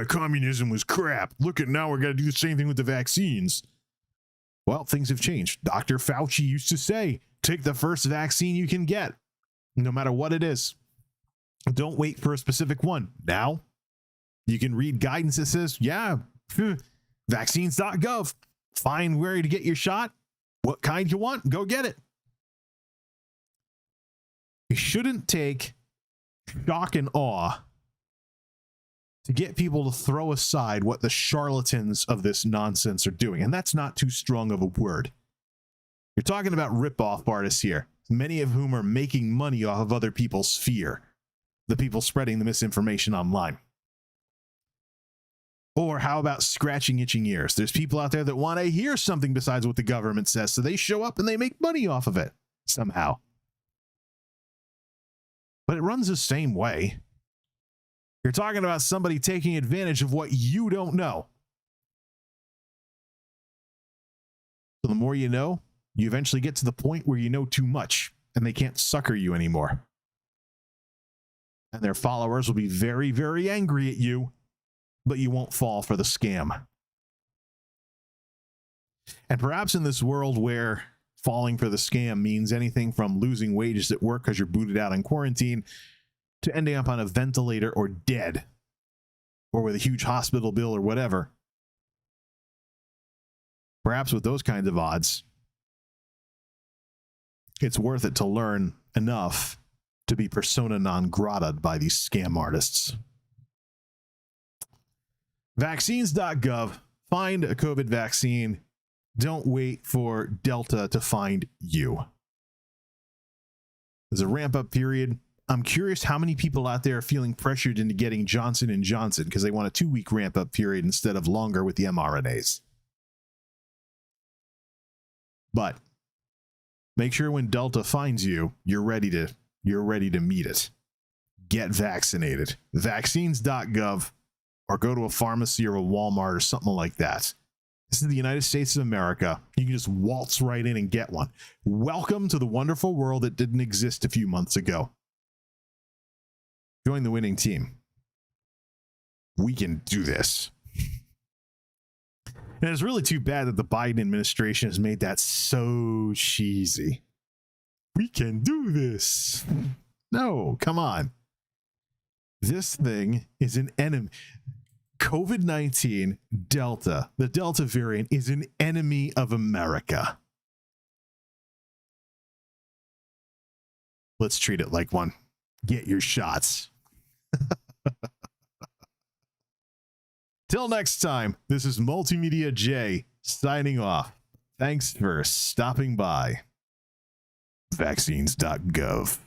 Communism was crap. Look at now, we're going to do the same thing with the vaccines. Well, things have changed. Dr. Fauci used to say, take the first vaccine you can get, no matter what it is. Don't wait for a specific one. Now, you can read guidance that says, vaccines.gov. Find where to get your shot. What kind you want, go get it. You shouldn't take shock and awe to get people to throw aside what the charlatans of this nonsense are doing. And that's not too strong of a word. You're talking about rip-off artists here, many of whom are making money off of other people's fear, the people spreading the misinformation online. Or how about scratching itching ears? There's people out there that want to hear something besides what the government says, so they show up and they make money off of it somehow. But it runs the same way. You're talking about somebody taking advantage of what you don't know. So the more you know, you eventually get to the point where you know too much and they can't sucker you anymore. And their followers will be very, very angry at you, but you won't fall for the scam. And perhaps in this world where falling for the scam means anything from losing wages at work because you're booted out in quarantine to ending up on a ventilator or dead or with a huge hospital bill or whatever. Perhaps with those kinds of odds, it's worth it to learn enough to be persona non grata by these scam artists. Vaccines.gov. Find a COVID vaccine. Don't wait for Delta to find you. There's a ramp-up period. I'm curious how many people out there are feeling pressured into getting Johnson & Johnson because they want a 2-week ramp-up period instead of longer with the mRNAs. But make sure when Delta finds you, you're ready to meet it. Get vaccinated. Vaccines.gov, or go to a pharmacy or a Walmart or something like that. This is the United States of America. You can just waltz right in and get one. Welcome to the wonderful world that didn't exist a few months ago. Join the winning team. We can do this. And it's really too bad that the Biden administration has made that so cheesy. We can do this. No, come on. This thing is an enemy. COVID-19 Delta, the Delta variant, is an enemy of America. Let's treat it like one. Get your shots. Till next time, this is MultimediaJay signing off. Thanks for stopping by. Vaccines.gov.